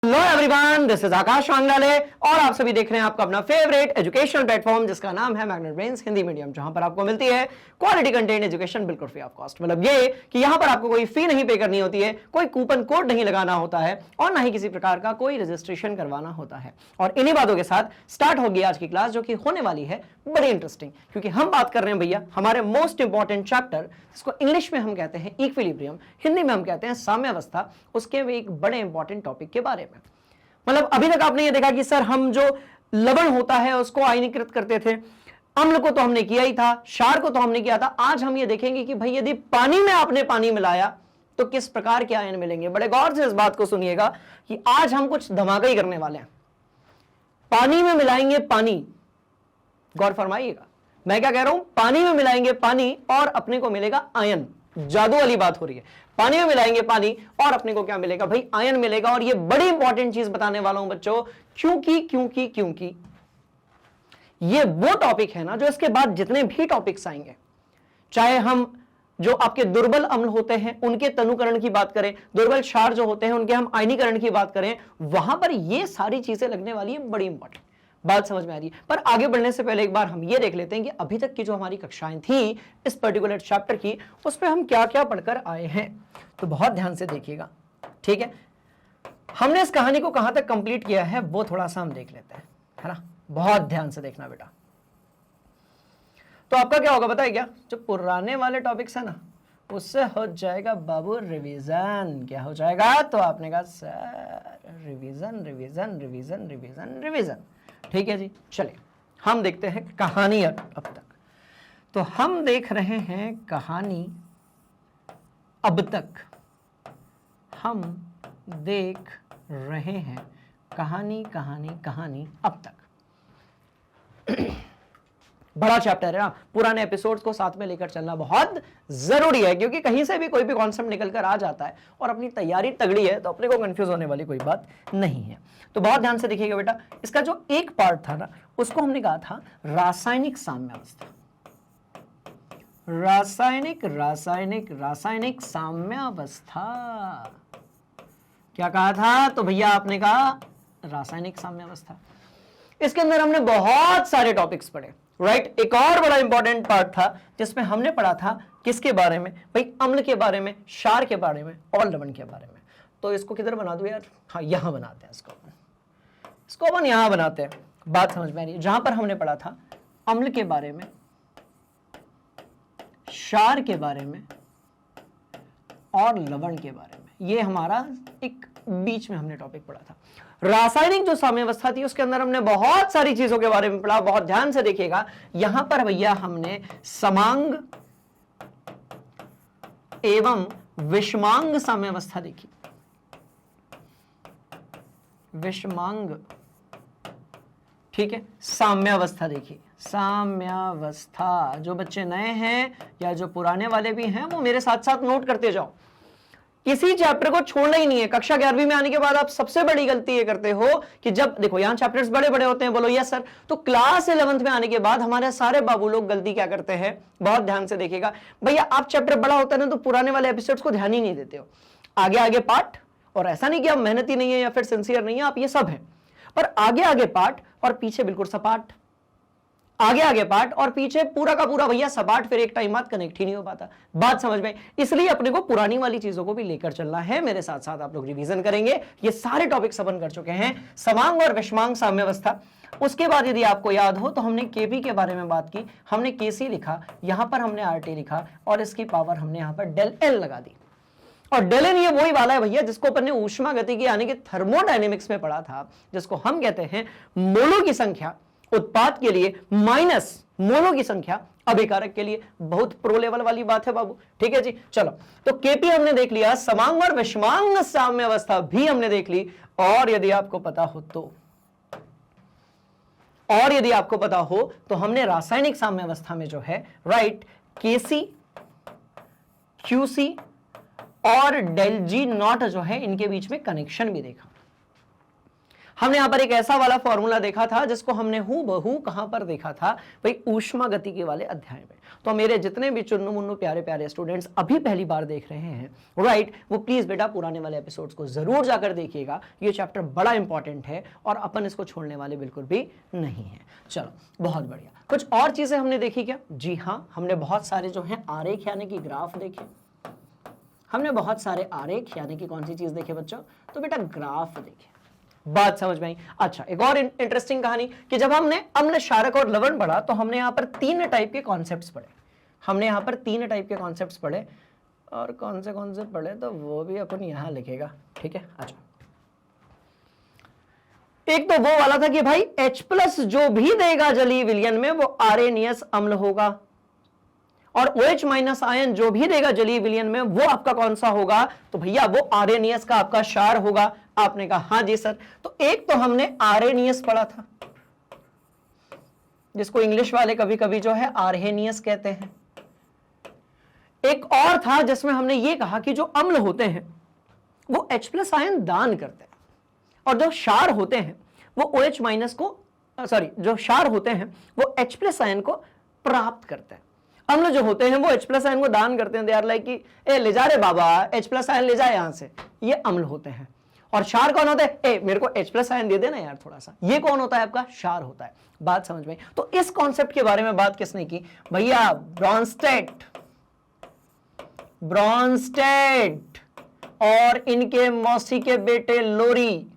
Hello everyone, this is आकाश वांगलाले और आप सभी देख रहे हैं आपका अपना फेवरेट एजुकेशनल प्लेटफॉर्म जिसका नाम है मैग्नेट ब्रेन्स हिंदी मीडियम, जहां पर आपको मिलती है क्वालिटी कंटेंट एजुकेशन बिल्कुल फ्री ऑफ कॉस्ट। मतलब ये कि यहां पर आपको कोई फी नहीं पे करनी होती है, कोई कूपन कोड नहीं लगाना होता है और ना ही किसी प्रकार का कोई रजिस्ट्रेशन करवाना होता है। और इन्हीं बातों के साथ स्टार्ट होगी आज की क्लास, जो कि होने वाली है बड़ी इंटरेस्टिंग, क्योंकि हम बात कर रहे हैं भैया हमारे मोस्ट इंपॉर्टेंट चैप्टर, जिसको इंग्लिश में हम कहते हैं इक्विलिब्रियम, हिंदी में हम कहते हैं साम्यावस्था, उसके एक बड़े इंपॉर्टेंट टॉपिक के बारे में। मतलब अभी तक आपने ये देखा कि सर हम जो लवण होता है उसको आयनीकृत करते थे, अम्ल को तो हमने किया ही था, क्षार को तो हमने किया था। आज हम ये देखेंगे कि भाई यदि पानी में आपने पानी मिलाया तो किस प्रकार के आयन मिलेंगे। बड़े गौर से इस बात को सुनिएगा कि आज हम कुछ धमाका ही करने वाले हैं। पानी में मिलाएंगे पानी, गौर फरमाइएगा मैं क्या कह रहा हूं, पानी में मिलाएंगे पानी और अपने को मिलेगा आयन। जादू वाली बात हो रही है, पानी में मिलाएंगे पानी और अपने को क्या मिलेगा भाई, आयन मिलेगा। और ये बड़ी इंपॉर्टेंट चीज बताने वाला हूं बच्चों, क्योंकि ये वो टॉपिक है ना जो इसके बाद जितने भी टॉपिक्स आएंगे, चाहे हम जो आपके दुर्बल अम्ल होते हैं उनके तनुकरण की बात करें, दुर्बल क्षार जो होते हैं उनके हम आयनीकरण की बात करें, वहां पर ये सारी चीजें लगने वाली है। बड़ी इंपॉर्टेंट बात समझ में आ रही है। पर आगे बढ़ने से पहले एक बार हम ये देख लेते हैं कि अभी तक की जो हमारी कक्षाएं थी इस पर्टिकुलर चैप्टर की, उस पर हम क्या क्या पढ़कर आए हैं। तो बहुत ध्यान से देखिएगा, ठीक है। हमने इस कहानी को कहां तक कंप्लीट किया है वो थोड़ा सा हम देख लेते हैं, है ना। बहुत ध्यान से देखना बेटा। तो आपका क्या होगा पता है क्या, जो पुराने वाले टॉपिक्स है ना उससे हो जाएगा बाबू रिवीजन। क्या हो जाएगा, तो आपने कहा sir revision revision revision revision revision, ठीक है जी। चलिए हम देखते हैं कहानी। अब तक तो हम देख रहे हैं कहानी, अब तक हम देख रहे हैं कहानी कहानी कहानी अब तक। बड़ा चैप्टर है ना, पुराने एपिसोड्स को साथ में लेकर चलना बहुत जरूरी है, क्योंकि कहीं से भी कोई भी कॉन्सेप्ट निकल कर आ जाता है और अपनी तैयारी तगड़ी है तो अपने को कंफ्यूज होने वाली कोई बात नहीं है। तो बहुत ध्यान से देखिएगा बेटा, इसका जो एक पार्ट था ना उसको हमने कहा था रासायनिक साम्यावस्था। रासायनिक साम्यावस्था क्या कहा था, तो भैया आपने कहा रासायनिक साम्यावस्था। इसके अंदर हमने बहुत सारे टॉपिक्स पढ़े, राइट। एक और बड़ा इंपॉर्टेंट पार्ट था जिसमें हमने पढ़ा था किसके बारे में भाई, अम्ल के बारे में, क्षार के बारे में और लवण के बारे में। तो इसको किधर बना दूं यार, हाँ यहां बनाते हैं इसको अपन यहां बनाते हैं। बात समझ में आ रही है, जहां पर हमने पढ़ा था अम्ल के बारे में, क्षार के बारे में और लवण के बारे में। ये हमारा एक बीच में हमने टॉपिक पढ़ा था। रासायनिक जो साम्यावस्था थी उसके अंदर हमने बहुत सारी चीजों के बारे में पढ़ा। बहुत ध्यान से देखिएगा, यहां पर भैया हमने समांग एवं विषमांग साम्यावस्था देखी। विषमांग, ठीक है, साम्यावस्था देखी। साम्यावस्था, जो बच्चे नए हैं या जो पुराने वाले भी हैं वो मेरे साथ साथ नोट करते जाओ, किसी चैप्टर को छोड़ना ही नहीं है। कक्षा 11वीं में आने के बाद आप सबसे बड़ी गलती ये करते हो कि जब देखो यहां चैप्टर्स बड़े बड़े होते हैं, बोलो यस सर, तो क्लास 11th में आने के बाद हमारे सारे बाबू लोग गलती क्या करते हैं, बहुत ध्यान से देखिएगा भैया। आप चैप्टर बड़ा होता है ना तो पुराने वाले एपिसोड्स को ध्यान ही नहीं देते हो, आगे आगे पार्ट। और ऐसा नहीं कि आप मेहनती नहीं है या फिर सिंसियर नहीं है, आप ये सब है, पर आगे आगे पार्ट और पीछे बिल्कुल सपाट, आगे आगे पार्ट और पीछे पूरा का पूरा भैया सपाट, फिर एक टाइम बाद कनेक्ट ही नहीं हो पाता। बात समझ में, इसलिए अपने को पुरानी वाली चीजों को भी लेकर चलना है। मेरे साथ साथ आप लोग रिवीजन करेंगे। ये सारे टॉपिक्स अपन कर चुके हैं, समांग और विषमांग साम्यावस्था। उसके बाद यदि आपको याद हो तो हमने केपी के बारे में बात की, हमने केसी लिखा, यहां पर हमने आरटी लिखा और इसकी पावर हमने यहां पर डेल एल लगा दी। और डेल एन ये वही वाला है भैया जिसको अपन ने ऊष्मा गतिकी यानी कि थर्मोडायनेमिक्स में पढ़ा था, जिसको हम कहते हैं मोलों की संख्या उत्पाद के लिए माइनस मोलों की संख्या अभिकारक के लिए। बहुत प्रो लेवल वाली बात है बाबू, ठीक है जी। चलो, तो केपी हमने देख लिया, समांग और विषमांग साम्यावस्था भी हमने देख ली। और यदि आपको पता हो तो हमने रासायनिक साम्यावस्था में जो है, राइट, केसी, क्यूसी और डेल जी नॉट जो है इनके बीच में कनेक्शन भी देखा। हमने यहां पर एक ऐसा वाला फॉर्मूला देखा था जिसको हमने हूबहू कहां पर देखा था भाई, ऊष्मा गतिकी वाले अध्याय में। तो मेरे जितने भी चुन्नू मुन्नू प्यारे प्यारे स्टूडेंट्स अभी पहली बार देख रहे हैं राइट, वो प्लीज बेटा पुराने वाले एपिसोड्स को जरूर जाकर देखिएगा। ये चैप्टर बड़ा इंपॉर्टेंट है और अपन इसको छोड़ने वाले बिल्कुल भी नहीं है। चलो बहुत बढ़िया। कुछ और चीजें हमने देखी क्या? जी हाँ, हमने बहुत सारे जो है आरेख यानी कि ग्राफ देखे। हमने बहुत सारे आरेख यानी कि कौन सी चीज देखे बच्चों? तो बेटा ग्राफ देखे। बात समझ में आई? अच्छा, एक और इंटरेस्टिंग कहानी कि जब हमने अम्ल, क्षारक और लवण पढ़ा तो हमने यहां पर 3 टाइप के कॉन्सेप्ट्स पढ़े। हमने यहां पर 3 टाइप के कॉन्सेप्ट्स पढ़े और कौन से पढ़े तो वो भी अपन यहां लिखेगा, ठीक है। अच्छा, एक तो वो वाला था कि भाई H+ जो भी देगा जलीय विलयन में वो आर्सेनियस अम्ल होगा, और OH- आयन जो भी देगा जलीय विलयन में वो आपका कौन सा होगा? तो भैया वो आर्सेनियस का आपका क्षार होगा। आपने कहा हाँ जी सर। तो एक तो हमने आर्सेनियस पढ़ा था, जिसको इंग्लिश वाले कभी कभी जो है आर्सेनियस कहते हैं। एक और था जिसमें हमने ये कहा कि जो अम्ल होते हैं वो H+ आयन दान करते हैं, और जो क्षार होते हैं वो OH- को जो क्षार होते हैं वो H+ आयन को प्राप्त करते हैं। अम्ल जो होते हैं वो H+ आयन को दान करते हैं। दे आर लाइक कि ए ले जा रे बाबा, H+ आयन ले जा यहां से, ये अम्ल होते हैं। और क्षार कौन होता है? ए मेरे को H+ आयन दे देना यार थोड़ा सा, ये कौन होता है? आपका क्षार होता है। बात समझ में? तो इस कॉन्सेप्ट के बारे में बात किसने की? भैया ब्रॉन्स्टेड और इनके मौसी के बेटे लोरी।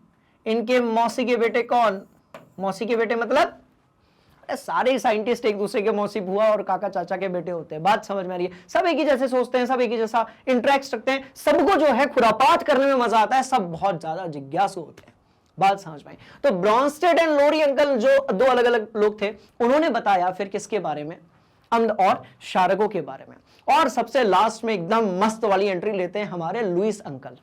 इनके मौसी के बेटे कौन? मौसी के बेटे मतलब सारे साइंटिस्ट एक दूसरे के मौसी, बुआ और काका चाचा के बेटे होते हैं। बात समझ में आ रही है? सब एक ही जैसे सोचते हैं, सब एक ही जैसा इंटरेक्ट रखते हैं, सबको जो है खुरापात करने में मजा आता है, सब बहुत ज्यादा जिज्ञासु होते हैं। बात समझ में आई? तो ब्रॉन्स्टेड एंड लोरी अंकल जो 2 अलग अलग लोग थे, उन्होंने बताया फिर किसके बारे में? अम्ल और क्षारकों के बारे में। और सबसे लास्ट में एकदम मस्त वाली एंट्री लेते हैं हमारे लुईस अंकल।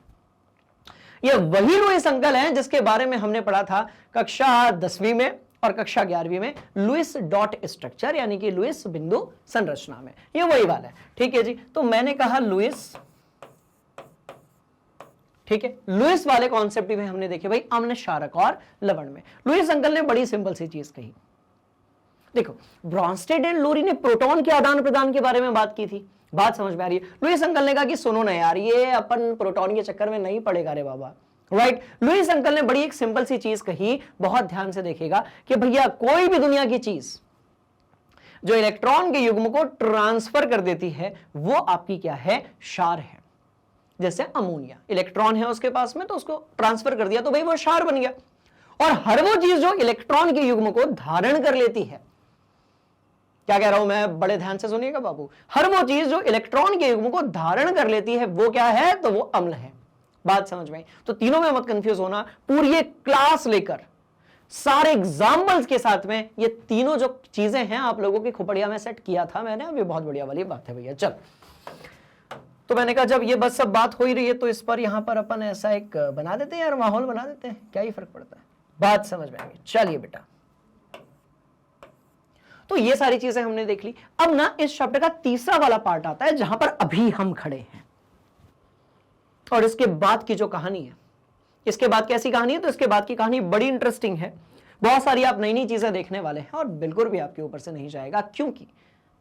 ये वही लुईस अंकल हैं जिसके बारे में हमने पढ़ा था कक्षा 10वीं में और कक्षा 11वीं में, लुईस डॉट स्ट्रक्चर यानी कि लुईस बिंदु संरचना में। ये वही वाला है, ठीक है जी। तो मैंने कहा लुईस, ठीक है, लुईस वाले कॉन्सेप्ट में हमने देखे भाई अम्ल, क्षारक और लवण में। लुईस अंकल ने बड़ी सिंपल सी चीज कही। देखो, ब्रॉन्स्टेड एंड लोरी ने प्रोटॉन के आदान प्रदान के बारे में बात की थी। बात समझ में आ रही है? लुईस अंकल ने कहा कि सुनो ना यार, ये अपन प्रोटॉन के चक्कर में नहीं पड़ेगा रे बाबा, राइट। लुईस अंकल ने बड़ी एक सिंपल सी चीज कही, बहुत ध्यान से देखिएगा कि भैया कोई भी दुनिया की चीज जो इलेक्ट्रॉन के युग्म को ट्रांसफर कर देती है वो आपकी क्या है? क्षार है। जैसे अमोनिया, इलेक्ट्रॉन है उसके पास में तो उसको ट्रांसफर कर दिया तो भाई वो क्षार बन गया। और हर वो चीज जो इलेक्ट्रॉन के युग्म को धारण कर लेती है, क्या कह रहा हूं मैं, बड़े ध्यान से सुनिएगा बाबू, हर वो चीज जो इलेक्ट्रॉन के युग्म को धारण कर लेती है वो क्या है? तो वो अम्ल है। बात समझ में आई? तो तीनों में मत कंफ्यूज होना, पूरी एक क्लास लेकर सारे एग्जाम्पल्स के साथ में ये तीनों जो चीजें हैं आप लोगों की खोपड़िया में सेट किया था मैंने। अब ये बहुत बढ़िया वाली बात है भैया। चल, तो मैंने कहा जब ये बस सब बात हो ही रही है तो इस पर यहां पर अपन ऐसा एक बना देते हैं यार, माहौल बना देते हैं, क्या ही फर्क पड़ता है। बात समझ में आ गई? चलिए बेटा, तो ये सारी चीजें हमने देख ली। अब ना इस चैप्टर का तीसरा वाला पार्ट आता है जहां पर अभी हम खड़े हैं, और इसके बाद की जो कहानी है, इसके बाद कैसी कहानी है? तो इसके बाद की कहानी बड़ी इंटरेस्टिंग है। बहुत सारी आप नई नई चीजें देखने वाले हैं और बिल्कुल भी आपके ऊपर से नहीं जाएगा, क्योंकि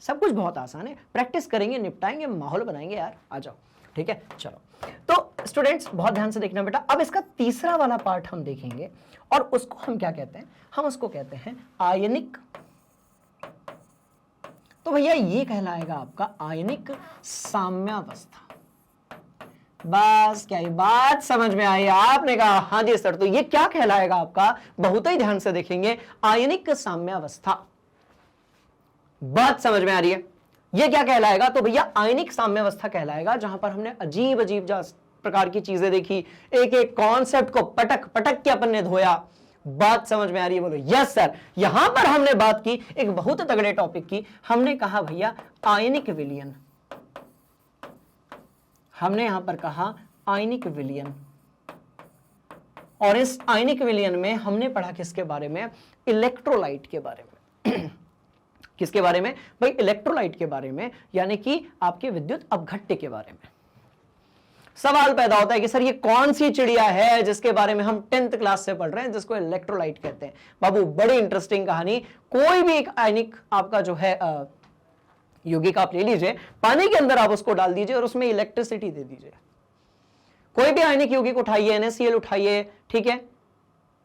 सब कुछ बहुत आसान है। प्रैक्टिस करेंगे, निपटाएंगे, माहौल बनाएंगे यार। आ जाओ, ठीक है। चलो, तो स्टूडेंट्स बहुत ध्यान से देखना बेटा। अब इसका तीसरा वाला पार्ट हम देखेंगे और उसको हम क्या कहते हैं? हम उसको कहते हैं आयनिक। तो भैया ये कहलाएगा आपका आयनिक साम्यावस्था। बस, क्या ये बात समझ में आई? आपने कहा हाँ जी सर। तो ये क्या कहलाएगा आपका? बहुत ही ध्यान से देखेंगे, आयनिक साम्यावस्था। बात समझ में आ रही है? ये क्या कहलाएगा? तो भैया आयनिक साम्यावस्था कहलाएगा, जहां पर हमने अजीब अजीब प्रकार की चीजें देखी, एक एक कॉन्सेप्ट को पटक पटक के अपन ने धोया। बात समझ में आ रही है? बोलो यस सर। यहां पर हमने बात की एक बहुत तगड़े टॉपिक की। हमने कहा भैया आयनिक विलयन। हमने यहां पर कहा आयनिक विलयन, और इस आयनिक विलयन में हमने पढ़ा किसके बारे में? इलेक्ट्रोलाइट के बारे में। किसके बारे में भाई? इलेक्ट्रोलाइट के बारे में, यानी कि आपके विद्युत अपघट्य के बारे में। सवाल पैदा होता है कि सर ये कौन सी चिड़िया है जिसके बारे में हम 10th क्लास से पढ़ रहे हैं, जिसको इलेक्ट्रोलाइट कहते हैं। बाबू बड़ी इंटरेस्टिंग कहानी। कोई भी एक आयनिक आपका जो है यौगिक आप ले लीजिए, पानी के अंदर आप उसको डाल दीजिए और उसमें इलेक्ट्रिसिटी दे दीजिए। कोई भी आयनिक यौगिक उठाइए, NaCl उठाइए, ठीक है,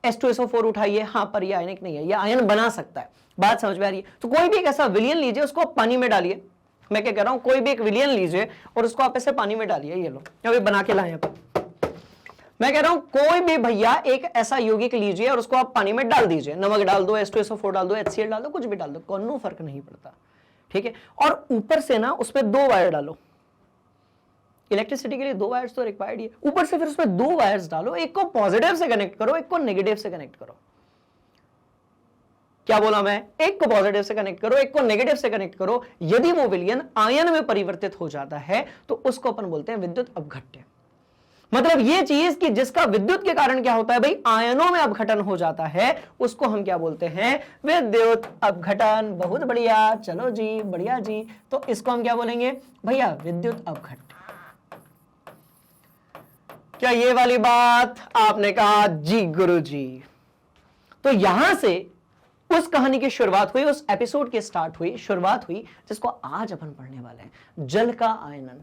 H2SO4 उठाइए, हाँ पर ये आयनिक नहीं है, ये आयन बना सकता है। बात समझ में आ रही है? तो कोई भी एक ऐसा विलियन लीजिए, उसको आप पानी में डालिए। मैं क्या कह रहा हूं, कोई भी एक विलियन लीजिए और उसको आप ऐसे पानी में डालिए। ये लो अभी बना के लाए अपन। मैं कह रहा हूं कोई भी भैया एक ऐसा यौगिक लीजिए और उसको आप पानी में डाल दीजिए। नमक डाल दो, H2SO4 डाल दो, HCl डाल दो, कुछ भी डाल दो, कोनो फर्क नहीं पड़ता, ठीक है। और ऊपर से ना उस पर 2 वायर डालो। इलेक्ट्रिसिटी के लिए 2 वायर्स तो रिक्वायर्ड है। ऊपर से फिर उसमें 2 वायर्स डालो, एक को पॉजिटिव से कनेक्ट करो, एक को नेगेटिव से कनेक्ट करो। क्या बोला मैं? एक को पॉजिटिव से कनेक्ट करो, एक को नेगेटिव से कनेक्ट करो। यदि वो विलयन आयन में परिवर्तित हो जाता है तो उसको अपन बोलते हैं विद्युत अपघट्य। मतलब ये चीज कि जिसका विद्युत के कारण क्या होता है भाई, आयनों में अपघटन हो जाता है, उसको हम क्या बोलते हैं? विद्युत अपघटन। बहुत बढ़िया, चलो जी, बढ़िया जी। तो इसको हम क्या बोलेंगे भैया? विद्युत अपघट्य। क्या ये वाली बात आपने कहा? जी गुरुजी। तो यहां से उस कहानी की शुरुआत हुई, उस एपिसोड की शुरुआत हुई जिसको आज अपन पढ़ने वाले हैं, जल का आयनन।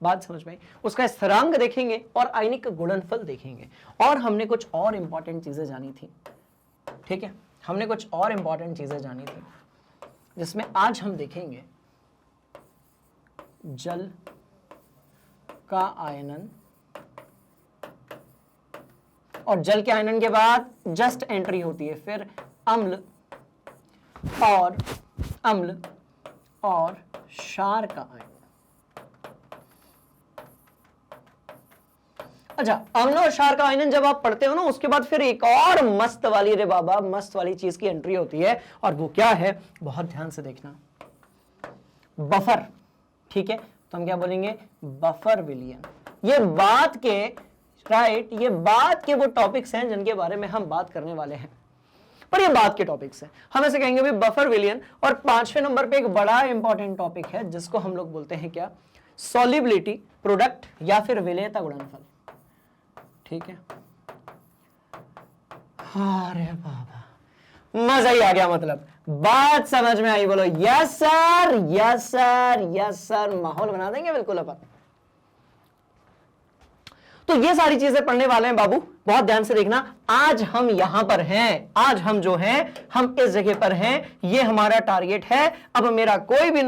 बात समझ में? उसका स्थिरांक देखेंगे और आयनिक गुणनफल देखेंगे। और हमने कुछ और इंपॉर्टेंट चीजें जानी थी, ठीक है, हमने कुछ और इंपॉर्टेंट चीजें जानी थी जिसमें आज हम देखेंगे जल का आयनन। और जल के आयनन के बाद जस्ट एंट्री होती है फिर अम्ल और क्षार का आयन। अच्छा, अम्ल और क्षार का आयनन जब आप पढ़ते हो ना, उसके बाद फिर एक और मस्त वाली, रे बाबा मस्त वाली चीज की एंट्री होती है। और वो क्या है? बहुत ध्यान से देखना, बफर, ठीक है। तो हम क्या बोलेंगे? बफर विलयन। ये बात के राइट, ये बात के वो टॉपिक्स हैं जिनके बारे में हम बात करने वाले हैं, पर ये बात के टॉपिक्स हैं। हम ऐसे कहेंगे भी बफर विलयन। और 5वें नंबर पे एक बड़ा इंपॉर्टेंट टॉपिक है जिसको हम लोग बोलते हैं क्या? सॉल्युबिलिटी प्रोडक्ट या फिर विलेयता गुणनफल, ठीक है। अरे बाबा, मजा ही आ गया। मतलब बात समझ में आई? बोलो yes sir, yes sir, yes sir. माहौल बना देंगे बिल्कुल अपन। तो ये सारी चीजें पढ़ने वाले हैं बाबू, बहुत ध्यान से देखना। आज हम यहां पर हैं, आज हम जो हैं, हम इस जगह पर हैं, ये हमारा टारगेट है। अब मेरा कोई भी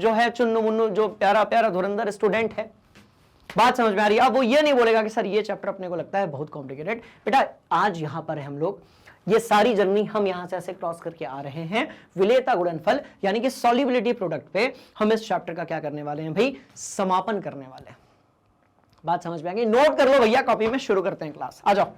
जो है चुन्नू मुन्नू जो प्यारा प्यारा धुरंधर स्टूडेंट है, बात समझ में आ रही है? अब वो ये नहीं बोलेगा कि सर ये चैप्टर अपने को लगता है बहुत कॉम्प्लिकेटेड। बेटा आज यहां पर है हम लोग, ये सारी जर्नी हम यहां से ऐसे क्रॉस करके आ रहे हैं। विलेयता गुणनफल यानी कि सॉल्युबिलिटी प्रोडक्ट पे हम इस चैप्टर का क्या करने वाले हैं भाई? समापन करने वाले हैं। बात समझ में आ गई? नोट कर लो भैया कॉपी में, शुरू करते हैं क्लास। आ जाओ।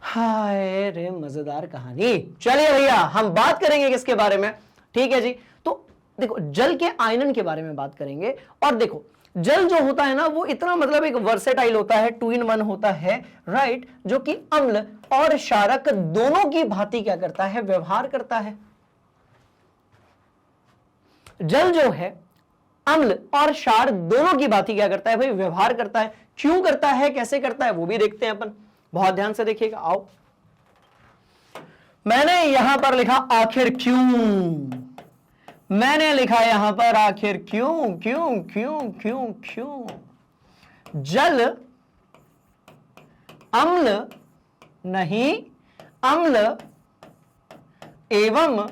हाय रे मजेदार कहानी। चलिए भैया हम बात करेंगे किसके बारे में? ठीक है जी। तो देखो जल के आयनन के बारे में बात करेंगे। और देखो जल जो होता है ना, वो इतना मतलब एक वर्सेटाइल होता है, 2 in 1 होता है, राइट, जो कि अम्ल और क्षारक दोनों की भांति क्या करता है? व्यवहार करता है। जल जो है अम्ल और क्षार दोनों की भांति क्या करता है भाई? व्यवहार करता है। क्यों करता है, कैसे करता है, वो भी देखते हैं अपन। बहुत ध्यान से देखिएगा। आओ, मैंने यहां पर लिखा आखिर क्यों। मैंने लिखा यहां पर आखिर क्यों, क्यों क्यों क्यों क्यों। जल अम्ल नहीं, अम्ल एवं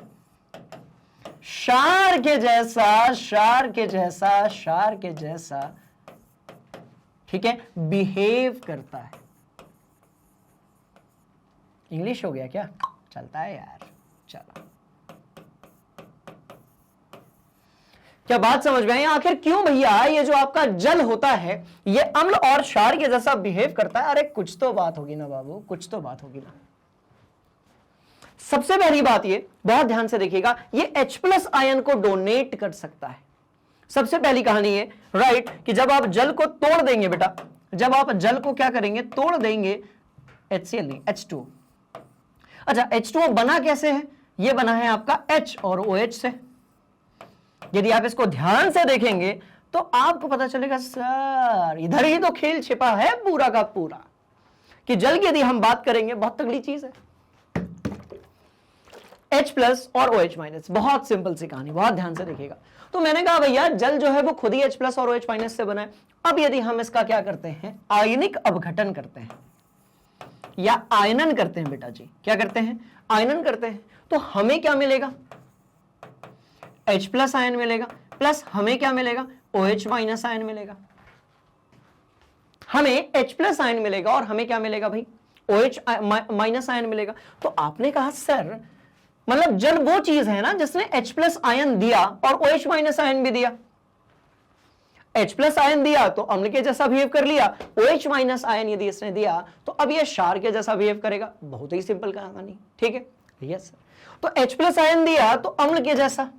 क्षार के जैसा, क्षार के जैसा, क्षार के जैसा, ठीक है, बिहेव करता है। इंग्लिश हो गया क्या? चलता है यार, चलो। क्या बात समझ में आई? आखिर क्यों भैया ये जो आपका जल होता है ये अम्ल और क्षार के जैसा बिहेव करता है? अरे कुछ तो बात होगी ना बाबू, कुछ तो बात होगी ना। सबसे पहली बात ये, बहुत ध्यान से देखिएगा, ये H+ आयन को डोनेट कर सकता है। सबसे पहली कहानी है, राइट, कि जब आप जल को तोड़ देंगे बेटा, जब आप जल को क्या करेंगे? तोड़ देंगे, HCl नहीं, H2O। अच्छा, H2O बना कैसे है? ये बना है आपका H और OH से। यदि आप इसको ध्यान से देखेंगे तो आपको पता चलेगा सर इधर ही तो खेल छिपा है पूरा का पूरा, कि जल की यदि हम बात करेंगे बहुत तगड़ी चीज है। H प्लस और OH माइनस, बहुत सिंपल सी कहानी, बहुत ध्यान से देखिएगा। तो मैंने कहा भैया जल जो है वो खुद ही H प्लस और OH माइनस से बना है। अब यदि हम इसका क्या करते हैं, आयनिक अपघटन करते हैं या आयनन करते हैं बेटा जी, क्या करते हैं, आयनन करते हैं, तो हमें क्या मिलेगा, H प्लस आयन मिलेगा, प्लस हमें क्या मिलेगा, OH माइनस आयन मिलेगा। हमें H प्लस आयन मिलेगा और हमें क्या मिलेगा भाई, OH माइनस आयन मिलेगा। तो आपने कहा सर मतलब जल वो चीज है ना जिसने H प्लस आयन दिया और OH माइनस आयन भी दिया। H प्लस आयन दिया तो अम्ल के जैसा बिहेव कर लिया, OH माइनस आयन यदि इसने दिया तो अब ये क्षार के जैसा बिहेव करेगा। बहुत ही सिंपल कहानी, ठीक है, यस। तो H प्लस आयन दिया तो अम्ल के जैसा,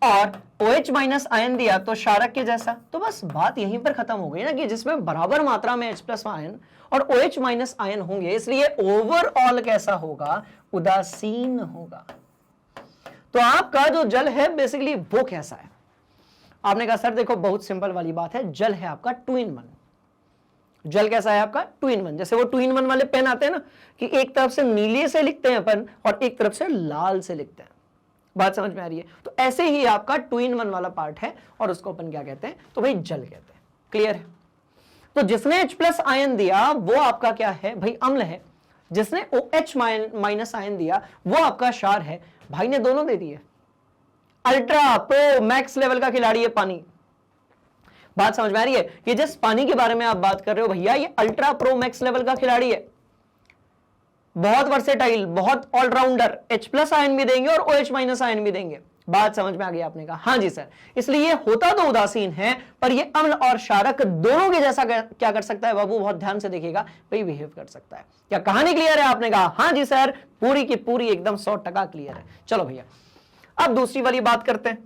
और OH माइनस आयन दिया तो क्षारक के जैसा। तो बस बात यहीं पर खत्म हो गई ना, कि जिसमें बराबर मात्रा में H प्लस आयन और OH माइनस आयन होंगे, इसलिए ओवरऑल कैसा होगा, उदासीन होगा। तो आपका जो जल है बेसिकली वो कैसा है। आपने कहा सर देखो बहुत सिंपल वाली बात है, जल है आपका 2 in 1। जल कैसा है आपका 2 in 1। जैसे वो 2 in 1 वाले पेन आते हैं ना, कि एक तरफ से नीले से लिखते हैं अपन और एक तरफ से लाल से लिखते हैं। बात समझ में आ रही है। तो ऐसे ही आपका 2 in 1 वाला पार्ट है और उसको अपन क्या कहते हैं, तो भाई जल कहते हैं। क्लियर है। तो जिसने H प्लस आयन दिया वो आपका क्या है भाई, अम्ल है। जिसने OH माइनस आयन दिया वो आपका क्षार है। भाई ने दोनों दे दिए। अल्ट्रा प्रो मैक्स लेवल का खिलाड़ी है पानी। बात समझ में आ रही है। ये जिस पानी के बारे में आप बात कर रहे हो भैया, ये अल्ट्रा प्रो मैक्स लेवल का खिलाड़ी है, बहुत वर्सेटाइल, बहुत ऑलराउंडर। H प्लस आयन भी देंगे और OH माइनस आयन भी देंगे। बात समझ में आ गई। आपने कहा हाँ जी सर, इसलिए ये होता तो उदासीन है पर ये अम्ल और क्षारक दोनों के जैसा क्या कर सकता है बाबू, बहुत ध्यान से देखिएगा भाई, बिहेव कर सकता है। क्या कहानी क्लियर है। आपने कहा हाँ जी सर, पूरी की पूरी एकदम 100% क्लियर है। चलो भैया अब दूसरी वाली बात करते हैं।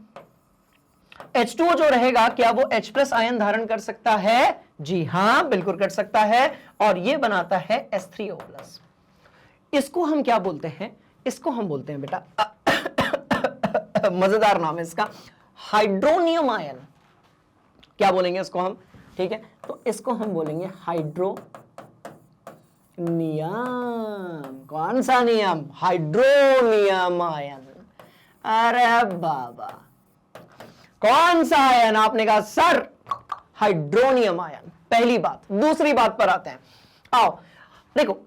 H2O जो रहेगा क्या वो H प्लस आयन धारण कर सकता है? जी हाँ बिल्कुल कर सकता है, और ये बनाता है H3O प्लस। इसको हम क्या बोलते हैं, इसको हम बोलते हैं बेटा मजेदार नाम है इसका, हाइड्रोनियम आयन। क्या बोलेंगे इसको हम, ठीक है, तो इसको हम बोलेंगे हाइड्रोनियम। कौन सा नियम, हाइड्रोनियम आयन। अरे बाबा कौन सा आयन, आपने कहा सर हाइड्रोनियम आयन। पहली बात। दूसरी बात पर आते हैं। आओ देखो,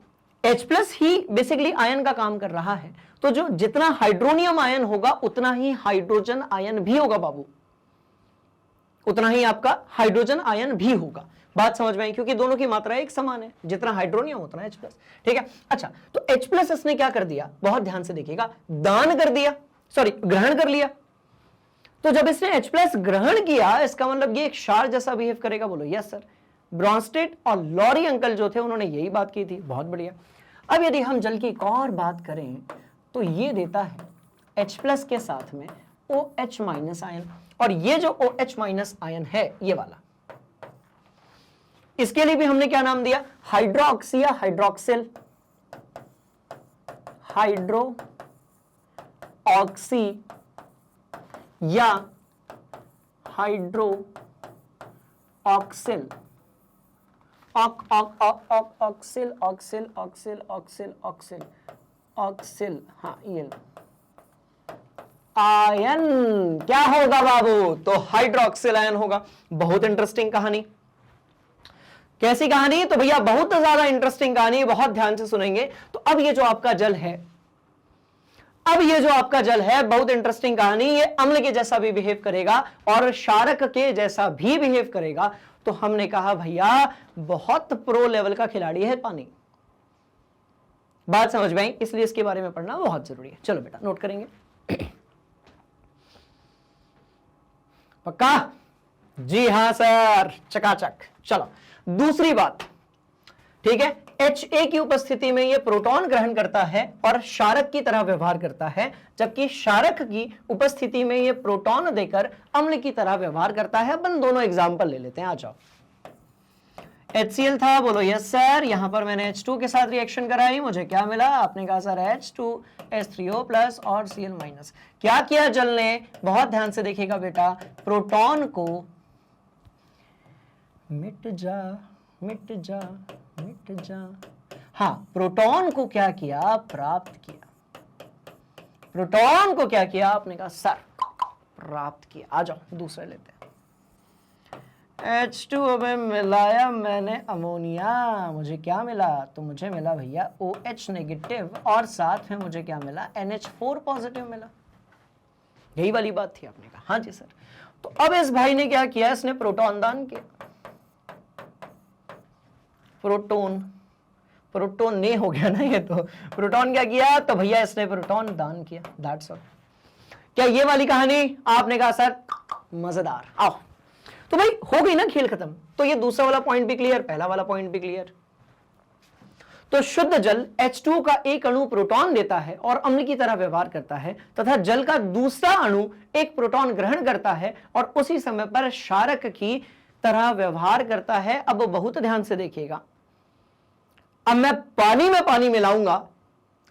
H प्लस ही बेसिकली आयन का काम कर रहा है, तो जो जितना हाइड्रोनियम आयन होगा उतना ही हाइड्रोजन आयन भी होगा बाबू, उतना ही आपका हाइड्रोजन आयन भी होगा। बात समझ में आई, क्योंकि दोनों की मात्रा एक समान है, जितना हाइड्रोनियम उतना H प्लस। ठीक है, अच्छा तो H प्लस इसने क्या कर दिया, बहुत ध्यान से देखिएगा, दान कर दिया, सॉरी ग्रहण कर लिया। तो जब इसने H प्लस ग्रहण किया, इसका मतलब ये एक क्षार जैसा बिहेव करेगा। बोलो यस सर। ब्रॉन्स्टेड और लॉरी अंकल जो थे उन्होंने यही बात की थी। बहुत बढ़िया। अब यदि हम जल की एक और बात करें तो ये देता है H प्लस के साथ में OH माइनस आयन, और ये जो OH माइनस आयन है ये वाला, इसके लिए भी हमने क्या नाम दिया, हाइड्रोक्सी या हाइड्रोक्सिल, हाइड्रो ऑक्सी या हाइड्रो ऑक्सिल, ऑक्सिल ऑक्सिल ऑक्सिल ऑक्सिल ऑक्सिल ऑक्सिल, हाँ ये आयन क्या होगा बाबू, तो हाइड्रोक्सिल आयन होगा। बहुत इंटरेस्टिंग कहानी। कैसी कहानी, तो भैया बहुत ज्यादा इंटरेस्टिंग कहानी, बहुत ध्यान से सुनेंगे। तो अब ये जो आपका जल है, अब ये जो आपका जल है, बहुत इंटरेस्टिंग कहानी, ये अम्ल के जैसा भी बिहेव करेगा और क्षारक के जैसा भी बिहेव करेगा। तो हमने कहा भैया बहुत प्रो लेवल का खिलाड़ी है पानी। बात समझ में आई, इसलिए इसके बारे में पढ़ना बहुत जरूरी है। चलो बेटा नोट करेंगे, पक्का? जी हां सर, चकाचक। चलो दूसरी बात, ठीक है, Ha की उपस्थिति में यह प्रोटॉन ग्रहण करता है और क्षारक की तरह व्यवहार करता है, जबकि क्षारक की उपस्थिति में यह प्रोटॉन देकर अम्ल की तरह व्यवहार करता है। अपन दोनों एग्जाम्पल ले लेते हैं, आ जाओ। HCl था, बोलो यस सर। यहां पर मैंने H2 के साथ रिएक्शन कराई, मुझे क्या मिला? आपने कहा सर H2S3O प्लस और Cl माइनस। क्या किया जल ने? बहुत ध्यान से देखिएगा बेटा, प्रोटॉन को मिट जा मिट जा मिट जा, हाँ प्रोटॉन को क्या किया? प्राप्त किया। प्रोटॉन को क्या किया? आपने कहा सर प्राप्त किया। आ जाओ दूसरे लेते हैं। H2O में मिलाया मैंने अमोनिया, मुझे क्या मिला? तो मुझे मिला भैया OH नेगेटिव और साथ में मुझे क्या मिला? NH4 पॉजिटिव मिला। यही वाली बात थी। आपने कहा हाँ जी सर। तो अब इस भाई ने क्या किया? इसने प्रोटॉन दान किया। प्रोटोन ने हो गया ना ये, तो प्रोटॉन क्या किया? तो भैया इसने प्रोटॉन दान किया। That's all. क्या ये वाली कहानी? आपने कहा सर मजेदार। आओ, तो भाई हो गई ना खेल खत्म। तो ये दूसरा वाला पॉइंट भी क्लियर, पहला वाला पॉइंट भी क्लियर। तो शुद्ध जल H2 का एक अणु प्रोटॉन देता है और अम्ल की तरह व्यवहार करता है, तथा जल का दूसरा अणु एक प्रोटॉन ग्रहण करता है और उसी समय पर क्षारक की तरह व्यवहार करता है। अब बहुत ध्यान से देखिएगा, अब मैं पानी में पानी मिलाऊंगा।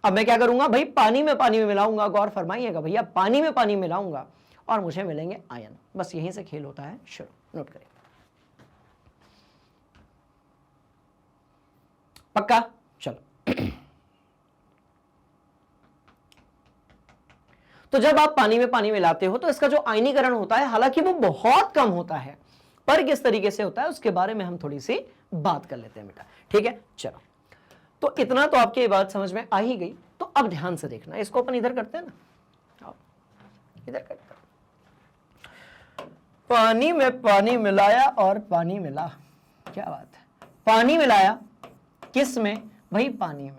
अब मैं क्या करूंगा भाई? पानी में पानी में मिलाऊंगा। गौर फरमाइएगा भैया, पानी में पानी मिलाऊंगा और मुझे मिलेंगे आयन। बस यहीं से खेल होता है शुरू। नोट करें, पक्का? चलो तो जब आप पानी में पानी मिलाते हो तो इसका जो आयनीकरण होता है, हालांकि वो बहुत कम होता है, पर किस तरीके से होता है उसके बारे में हम थोड़ी सी बात कर लेते हैं बेटा। ठीक है, चलो। तो इतना तो आपके ये बात समझ में आ ही गई। तो अब ध्यान से देखना, इसको अपन इधर करते हैं ना, इधर करते हैं। पानी में पानी मिलाया और पानी मिला। क्या बात है? पानी मिलाया किस में भाई? पानी में।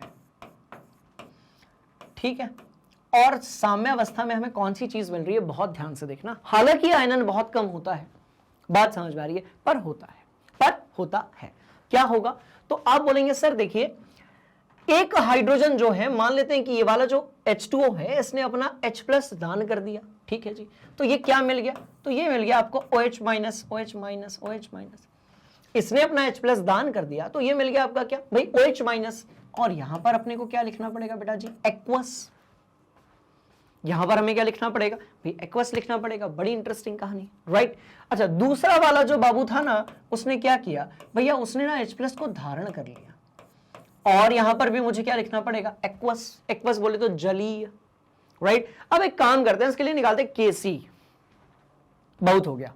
ठीक है, और साम्य अवस्था में हमें कौन सी चीज मिल रही है? बहुत ध्यान से देखना। हालांकि आयनन बहुत कम होता है, बात समझ में आ रही है, पर होता है, पर होता है। क्या होगा? तो आप बोलेंगे सर देखिए, एक हाइड्रोजन जो है, मान लेते हैं कि ये वाला जो H2O है, इसने अपना H प्लस दान कर दिया। ठीक है जी, तो ये क्या मिल गया? तो ये मिल गया आपको OH minus, OH minus, OH minus. इसने अपना H प्लस दान कर दिया, तो ये मिल गया आपका क्या भाई? OH minus. और यहां पर अपने को क्या लिखना पड़ेगा बेटा जी? एक्वस। यहां पर हमें क्या लिखना पड़ेगा भाई? एक्वस लिखना पड़ेगा। बड़ी इंटरेस्टिंग कहानी, राइट? अच्छा, दूसरा वाला जो बाबू था ना, उसने क्या किया भैया? उसने ना H प्लस को धारण कर लिया, और यहां पर भी मुझे क्या लिखना पड़ेगा? एक्वस। एक्वस बोले तो जलीय, राइट? अब एक काम करते हैं, इसके लिए निकालते हैं KC। बहुत हो गया।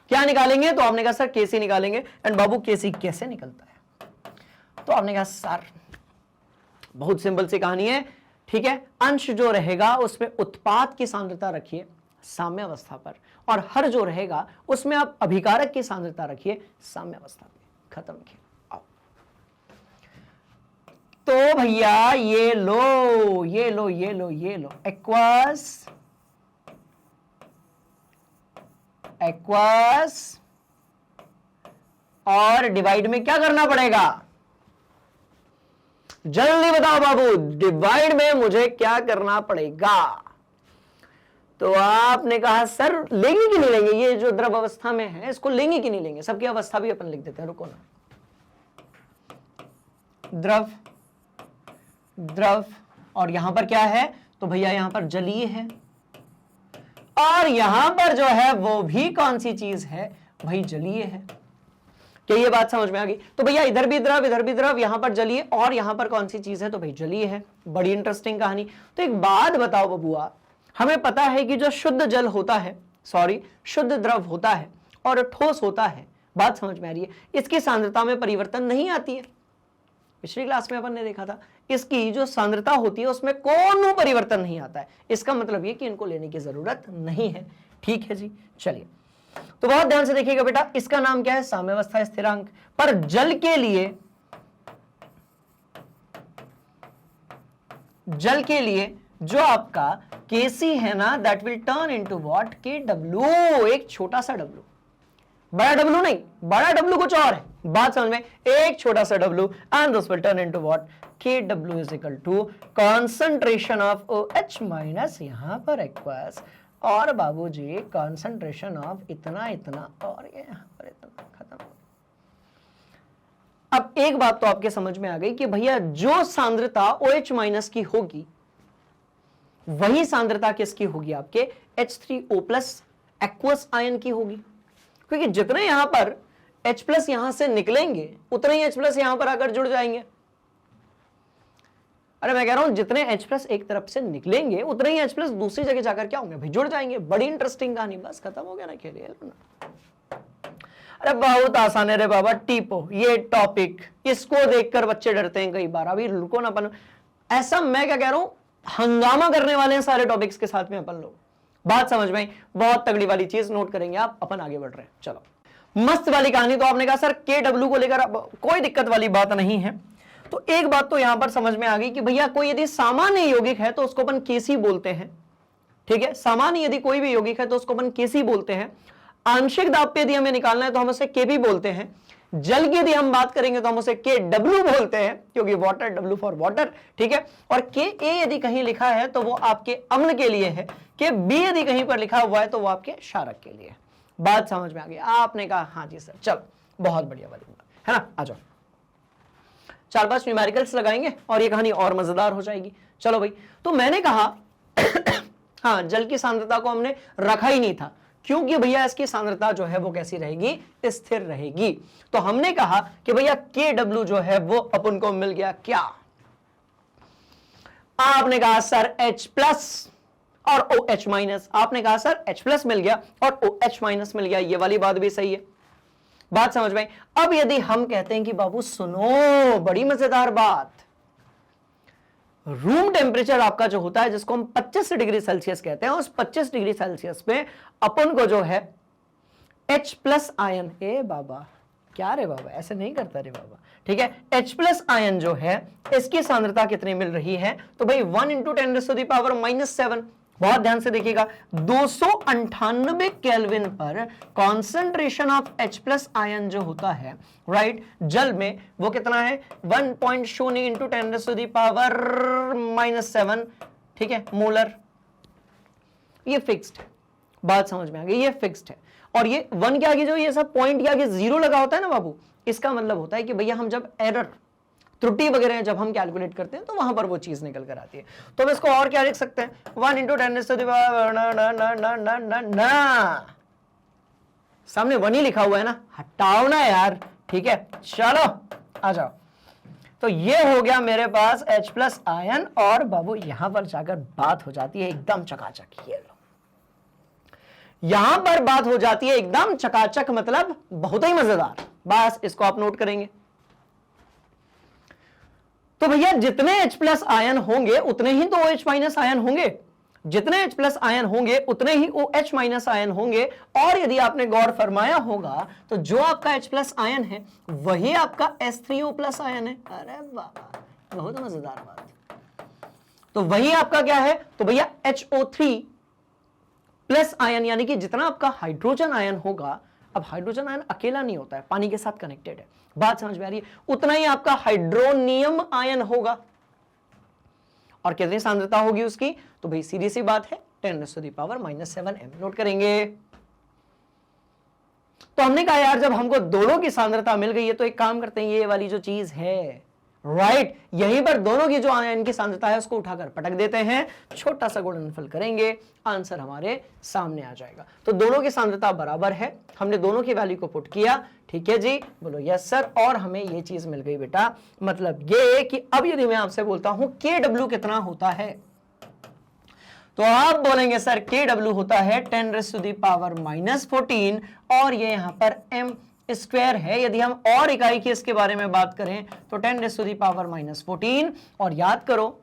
क्या निकालेंगे? तो आपने कहा सर KC निकालेंगे। एंड बाबू KC कैसे निकलता है? तो आपने कहा सर बहुत सिंपल सी कहानी है। ठीक है, अंश जो रहेगा उसमें उत्पाद की सांद्रता रखिए साम्य अवस्था पर, और हर जो रहेगा उसमें आप अभिकारक की सांद्रता रखिए साम्य अवस्था पे। खत्म किया। तो भैया ये लो, ये लो, ये लो, ये लो, एक्वस, एक्वस, और डिवाइड में क्या करना पड़ेगा? जल्दी बताओ बाबू, डिवाइड में मुझे क्या करना पड़ेगा? तो आपने कहा सर लेंगे कि नहीं लेंगे? ये जो द्रव अवस्था में है इसको लेंगे कि नहीं लेंगे? सबकी अवस्था भी अपन लिख देते हैं, रुको ना। द्रव, द्रव, और यहां पर क्या है? तो भैया यहां पर जलीय है, और यहां पर जो है वो भी कौन सी चीज है भाई? जलीय है। क्या ये बात समझ में आ गई? तो भैया इधर भी द्रव, इधर भी द्रव, यहां पर जलीय, और यहां पर कौन सी चीज है? तो भाई जलीय है। बड़ी इंटरेस्टिंग कहानी। तो एक बात बताओ बबुआ, हमें पता है कि जो शुद्ध जल होता है, सॉरी शुद्ध द्रव होता है और ठोस होता है, बात समझ में आ रही है, इसकी सांद्रता में परिवर्तन नहीं आती है। पिछली क्लास में अपन ने देखा था, इसकी जो सांद्रता होती है उसमें कोनो परिवर्तन नहीं आता है। इसका मतलब ये कि इनको लेने की जरूरत नहीं है। ठीक है जी, चलिए। तो बहुत ध्यान से देखिएगा बेटा, इसका नाम क्या है? साम्यावस्था स्थिरांक। पर जल के लिए, जल के लिए जो आपका Kc है ना, that will turn into what? Kw। एक छोटा सा W, बड़ा W नहीं, बड़ा W कुछ और है, बात समझ में? एक छोटा सा W, and this will turn into what? Kw is equal to concentration of OH minus, यहां पर एक्वस, और बाबूजी कॉन्सेंट्रेशन ऑफ इतना इतना, और ये यहां पर इतना। खत्म। अब एक बात तो आपके समझ में आ गई कि भैया जो सांद्रता OH माइनस की होगी वही सांद्रता किसकी होगी, आपके H3O+ एक्वस आयन की होगी, क्योंकि जितने यहां पर H+ यहां से निकलेंगे उतने ही H+ यहां पर आकर जुड़ जाएंगे। अरे मैं कह रहा हूं जितने H+ एक तरफ से निकलेंगे उतने ही H+ दूसरी जगह जाकर क्या होंगे भाई, जुड़ जाएंगे। बड़ी इंटरेस्टिंग कहानी, बस खत्म हो गया ना खेल। अरे बहुत आसान है रे बाबा, टीपो ये टॉपिक, इसको देखकर बच्चे डरते हैं कई बार। अभी रुको ना अपन, ऐसा मैं क्या कह रहा हूं, हंगामा करने वाले हैं सारे टॉपिक्स के साथ में अपन लोग। बात समझ में आई, बहुत तगड़ी वाली चीज नोट करेंगे आप, अपन आगे बढ़ रहे हैं। चलो मस्त वाली कहानी। तो आपने कहा सर KW को लेकर कोई दिक्कत वाली बात नहीं है। तो एक बात तो यहां पर समझ में आ गई कि भैया कोई यदि सामान्य यौगिक है तो उसको अपन केसी बोलते हैं, ठीक है। सामान्य यदि कोई भी यौगिक है तो उसको अपन केसी बोलते हैं। आंशिक दाब पे यदि हमें निकालना है तो हम उसे केबी बोलते हैं। जल की यदि हम बात करेंगे तो हम उसे KW बोलते हैं, क्योंकि वाटर, W फॉर वाटर, ठीक है। और KA यदि कहीं लिखा है तो वो आपके अम्ल के लिए है, KB यदि कहीं पर लिखा हुआ है तो वो आपके क्षारक के लिए है। बात समझ में आ गई? आपने कहा हाँ जी सर, चलो बहुत बढ़िया वाली बात है ना। आ जाओ, 4-5 न्यूमेरिकल्स लगाएंगे और ये कहानी और मजेदार हो जाएगी। चलो भाई, तो मैंने कहा हाँ, जल की सांद्रता को हमने रखा ही नहीं था, क्योंकि भैया इसकी सांद्रता जो है वो कैसी रहेगी, स्थिर रहेगी। तो हमने कहा कि भैया KW जो है वो अपन को मिल गया क्या, आपने कहा सर H+ और OH-। आपने कहा सर H+ मिल गया और OH- मिल गया, ये वाली बात भी सही है। बात समझ में? अब यदि हम कहते हैं कि बाबू सुनो, बड़ी मजेदार बात, रूम टेम्परेचर आपका जो होता है जिसको हम 25 डिग्री सेल्सियस कहते हैं, उस 25 डिग्री सेल्सियस पे अपन को जो है H+ आयन, ए बाबा क्या रे बाबा, ऐसे नहीं करता रे बाबा, ठीक है। H+ आयन जो है इसकी सांद्रता कितनी मिल रही है, तो भाई 1 × 10⁻⁷। बहुत ध्यान से देखिएगा, 298 केल्विन पर कॉन्सेंट्रेशन ऑफ H+ आयन जो होता है, राइट, जल में वो कितना है, 1.0 × 10⁻⁷, ठीक है, मोलर। ये फिक्स्ड है, बात समझ में आ गई, ये फिक्स्ड है। और ये 1 के आगे जो ये सब पॉइंट के आगे 0 लगा होता है ना बाबू, इसका मतलब होता है कि भैया हम जब एरर, त्रुटि वगैरह जब हम कैलकुलेट करते हैं तो वहां पर वो चीज निकल कर आती है। तो हम इसको और क्या लिख सकते हैं, 1 × 10⁻⁷ सामने 1 ही लिखा हुआ है ना, हटाओ ना यार, ठीक है। चलो आ जाओ, तो ये हो गया मेरे पास H+ आयन, और बाबू यहां पर जाकर बात हो जाती है एकदम चकाचक। ये लो, यहां पर बात हो जाती है एकदम चकाचक, मतलब बहुत ही मजेदार। बस इसको आप नोट करेंगे। तो भैया जितने H+ आयन होंगे उतने ही तो OH- आयन होंगे, जितने H+ आयन होंगे उतने ही OH- आयन होंगे। और यदि आपने गौर फरमाया होगा तो जो आपका H+ आयन है वही आपका H3O+ आयन है। अरे बाबा, बहुत मजेदार बात। तो वही आपका क्या है, तो भैया HO3+ आयन, यानी कि जितना आपका हाइड्रोजन आयन होगा, अब हाइड्रोजन आयन अकेला नहीं होता है, पानी के साथ कनेक्टेड है, बात समझ में आ रही है, उतना ही आपका हाइड्रोनियम आयन होगा। और कितनी सांद्रता होगी उसकी, तो भाई सीधी सी बात है 10⁻⁷ m। नोट करेंगे। तो हमने कहा यार जब हमको दोनों की सांद्रता मिल गई है तो एक काम करते हैं, ये वाली जो चीज है, राइट, यहीं पर दोनों की जो आयन की सांद्रता है उसको उठाकर पटक देते हैं, छोटा सा गुणनफल करेंगे, आंसर हमारे सामने आ जाएगा। तो दोनों की सांद्रता बराबर है, हमने दोनों की वैल्यू को पुट किया, ठीक है जी, बोलो यस सर, और हमें ये चीज मिल गई बेटा। मतलब ये कि अब यदि मैं आपसे बोलता हूं KW कितना होता है, तो आप बोलेंगे सर KW होता है 10⁻⁻14, और ये यहां पर m स्क्वायर है। यदि हम और इकाई की इसके बारे में बात करें तो 10⁻⁻14, और याद करो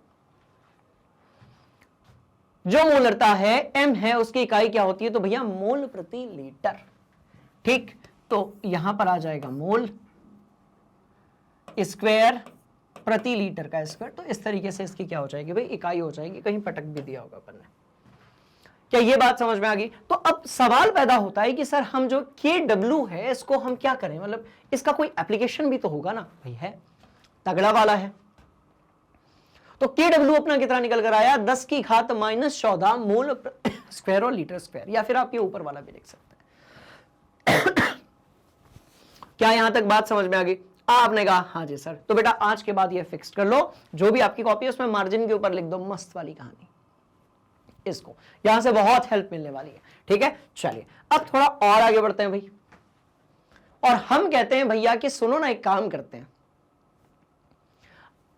जो मोलरता है m है उसकी इकाई क्या होती है, तो भैया मोल प्रति लीटर, ठीक। तो यहां पर आ जाएगा मोल स्क्वायर प्रति लीटर का स्क्वायर। तो इस तरीके से इसकी क्या हो जाएगी भाई, इकाई हो जाएगी। कहीं पटक भी दिया होगा अपन ने, क्या ये बात समझ में आ गई? तो अब सवाल पैदा होता है कि सर हम जो KW है इसको हम क्या करें, मतलब इसका कोई एप्लीकेशन भी तो होगा ना भाई, है तगड़ा वाला है। तो KW अपना कितना निकल कर आया, 10⁻⁻14 मोल स्क्वायर और लीटर स्क्वायर, या फिर आप ये ऊपर वाला भी लिख सकते हैं। क्या यहां तक बात समझ में आ गई? आपने कहा हाँ जी सर। तो बेटा आज के बाद ये फिक्स कर लो, जो भी आपकी कॉपी है उसमें मार्जिन के ऊपर लिख दो मस्त वाली कहानी, इसको यहां से बहुत हेल्प मिलने वाली है। ठीक है, चलिए अब थोड़ा और आगे बढ़ते हैं भाई, और हम कहते हैं भैया कि सुनो ना, एक काम करते हैं,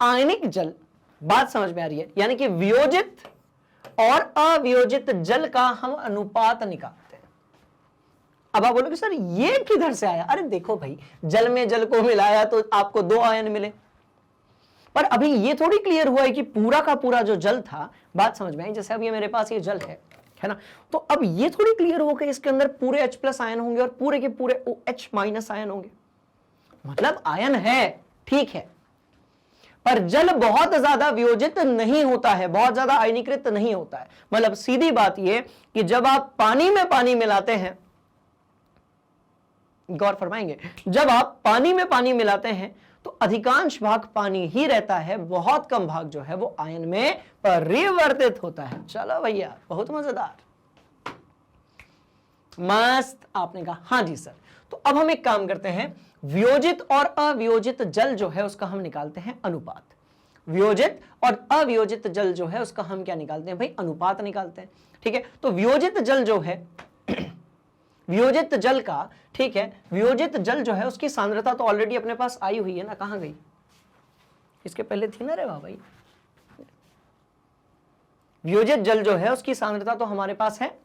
आयनिक जल, बात समझ में आ रही है, यानी कि वियोजित और अवियोजित जल का हम अनुपात निकालते हैं। अब आप बोलोगे सर ये किधर से आया? अरे देखो भाई, जल में जल को मिलाया तो आपको 2 आयन मिले, पर अभी ये थोड़ी क्लियर हुआ है कि पूरा का पूरा जो जल था, बात समझ में आई, जैसे अब ये मेरे पास ये जल है ना, तो अब ये थोड़ी क्लियर हो कि इसके अंदर पूरे H+ आयन होंगे और पूरे के पूरे OH- आयन होंगे। मतलब आयन है, ठीक है, पर जल बहुत ज्यादा वियोजित नहीं होता है, बहुत ज्यादा आयनीकृत नहीं होता है। मतलब सीधी बात यह कि जब आप पानी में पानी मिलाते हैं, गौर फरमाएंगे, जब आप पानी में पानी मिलाते हैं तो अधिकांश भाग पानी ही रहता है, बहुत कम भाग जो है वो आयन में परिवर्तित होता है। चलो भैया, बहुत मजेदार, मस्त। आपने कहा हाँ जी सर। तो अब हम एक काम करते हैं, वियोजित और अवियोजित जल जो है उसका हम निकालते हैं अनुपात। वियोजित और अवियोजित जल जो है उसका हम क्या निकालते हैं भाई? अनुपात निकालते हैं। ठीक है, तो वियोजित जल जो है वियोजित जल का, ठीक है, वियोजित जल जो है उसकी सांद्रता तो ऑलरेडी अपने पास आई हुई है ना, कहां गई? इसके पहले थी ना रे वाह भाई। वियोजित जल जो है उसकी सांद्रता तो हमारे पास है,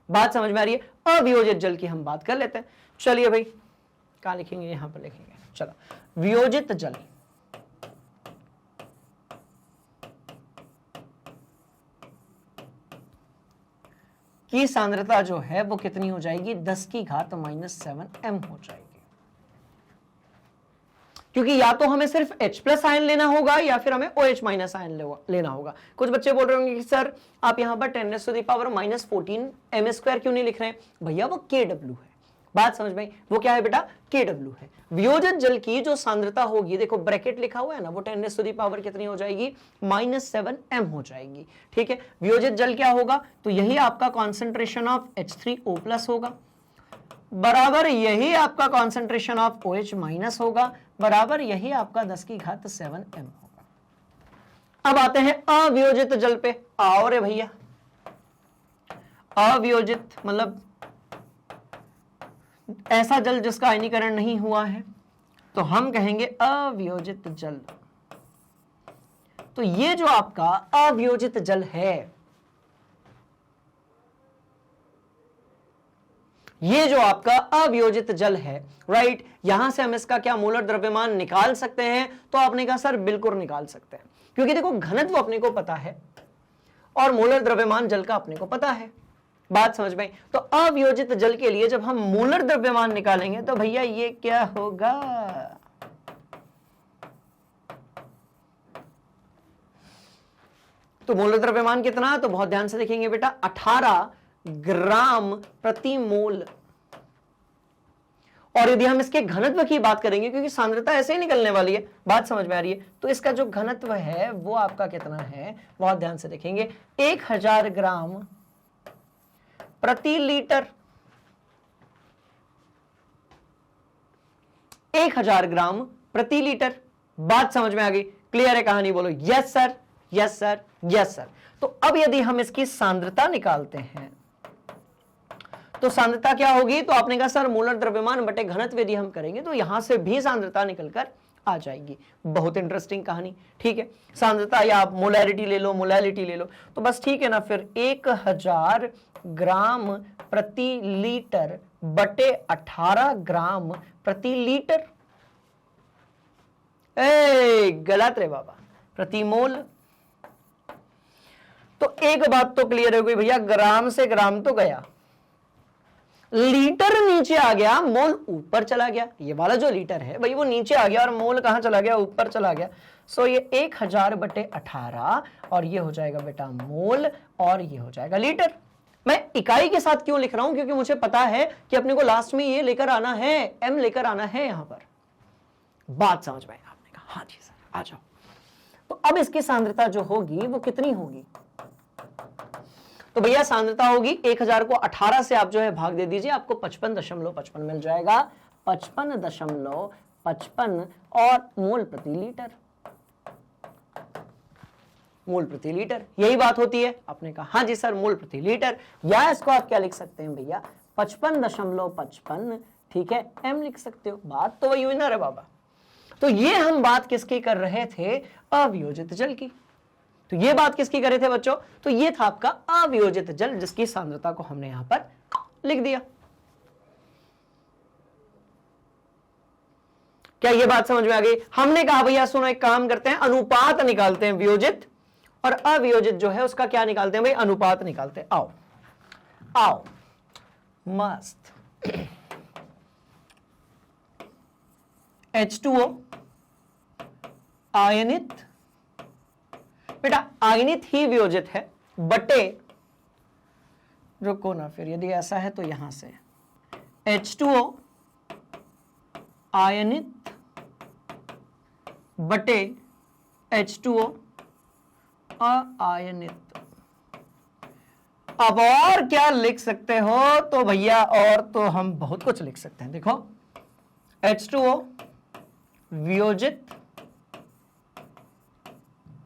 बात समझ में आ रही है। अवियोजित जल की हम बात कर लेते हैं। चलिए भाई, कहां लिखेंगे? यहां पर लिखेंगे। चलो, वियोजित जल की सांद्रता जो है वो कितनी हो जाएगी? 10⁻⁻⁷m हो जाएगी, क्योंकि या तो हमें सिर्फ H+ आयन लेना होगा या फिर हमें OH- आयन लेना होगा। कुछ बच्चे बोल रहे होंगे कि सर आप यहां पर 10⁻⁻14 m² क्यों नहीं लिख रहे हैं? भैया वो Kw है, बात समझ में? वो क्या है बेटा? Kw है। वियोजित जल की जो सांद्रता होगी, देखो ब्रैकेट लिखा हुआ है ना, वो 10⁻⁻ कितनी हो जाएगी? -7m हो जाएगी। ठीक है, वियोजित जल क्या होगा? तो यही आपका कॉन्सेंट्रेशन ऑफ H3O+ होगा, बराबर यही आपका कॉन्सेंट्रेशन ऑफ OH- होगा, बराबर यही आपका 10⁻7m होगा। अब आते हैं अवियोजित जल पे। आओ रे भैया, अवियोजित मतलब ऐसा जल जिसका आयनीकरण नहीं हुआ है, तो हम कहेंगे अवियोजित जल। तो ये जो आपका अवियोजित जल है, ये जो आपका अवियोजित जल है, राइट, यहां से हम इसका क्या मोलर द्रव्यमान निकाल सकते हैं? तो आपने कहा सर बिल्कुल निकाल सकते हैं, क्योंकि देखो घनत्व अपने को पता है और मोलर द्रव्यमान जल का अपने को पता है, बात समझ में? तो अवियोजित जल के लिए जब हम मोलर द्रव्यमान निकालेंगे तो भैया ये क्या होगा? तो मोलर द्रव्यमान कितना? तो बहुत ध्यान से देखेंगे बेटा, 18 ग्राम प्रति मोल। और यदि हम इसके घनत्व की बात करेंगे, क्योंकि सांद्रता ऐसे ही निकलने वाली है, बात समझ में आ रही है, तो इसका जो घनत्व है वो आपका कितना है? बहुत ध्यान से देखेंगे, 1000 ग्राम प्रति लीटर। 1000 ग्राम प्रति लीटर। बात समझ में आ गई? क्लियर है कहानी? बोलो yes sir, yes sir, yes sir. तो अब यदि हम इसकी सांद्रता निकालते हैं तो सांद्रता क्या होगी? तो आपने कहा सर मोलर द्रव्यमान बटे घनत्व यदि हम करेंगे तो यहां से भी सांद्रता निकलकर आ जाएगी। बहुत इंटरेस्टिंग कहानी। ठीक है, सांद्रता या आप मोलैरिटी ले लो, मोलैलिटी ले लो, तो बस ठीक है ना, फिर 1000 ग्राम प्रति लीटर बटे 18 ग्राम प्रति लीटर। गलत रे बाबा, प्रति मोल। तो एक बात तो क्लियर हो गई भैया, ग्राम से ग्राम तो गया, लीटर नीचे आ गया, मोल ऊपर चला गया। ये वाला जो लीटर है भाई वो नीचे आ गया और मोल कहां चला गया? ऊपर चला गया। सो ये 1000 बटे 18 और ये हो जाएगा बेटा मोल और ये हो जाएगा लीटर। मैं इकाई के साथ क्यों लिख रहा हूं? क्योंकि मुझे पता है कि अपने को लास्ट में ये लेकर आना है, एम लेकर आना है यहां पर। बात समझ में? आपने कहा हाँ जी सर, आ जाओ। तो अब इसकी सांद्रता जो होगी वो कितनी होगी? तो भैया सांद्रता होगी 1000 को 18 से आप जो है भाग दे दीजिए, आपको 55.55 मिल जाएगा। 55.55 55 और मोल प्रति लीटर। मोल प्रति लीटर, यही बात होती है। आपने कहा हाँ जी सर मोल प्रति लीटर, या इसको आप क्या लिख सकते हैं भैया 55.55, ठीक है, एम लिख सकते हो। बात तो वही हुई ना रे बाबा। तो ये हम बात किसकी कर रहे थे, अवियोजित जल की। तो ये बात किसकी कर रहे थे बच्चों, तो ये था आपका अवियोजित जल, जिसकी सांद्रता को हमने यहां पर लिख दिया। क्या ये बात समझ में आ गई? हमने कहा भैया सुनो एक काम करते हैं, अनुपात निकालते हैं, वियोजित और अवियोजित जो है उसका क्या निकालते हैं भाई, अनुपात निकालते हैं। आओ आओ मस्त। H2O आयनित, बेटा आयनित ही वियोजित है, बटे, रुको ना, फिर यदि ऐसा है तो यहां से H2O आयनित बटे H2O अआयनित। अब और क्या लिख सकते हो, तो भैया और तो हम बहुत कुछ लिख सकते हैं। देखो H2O वियोजित,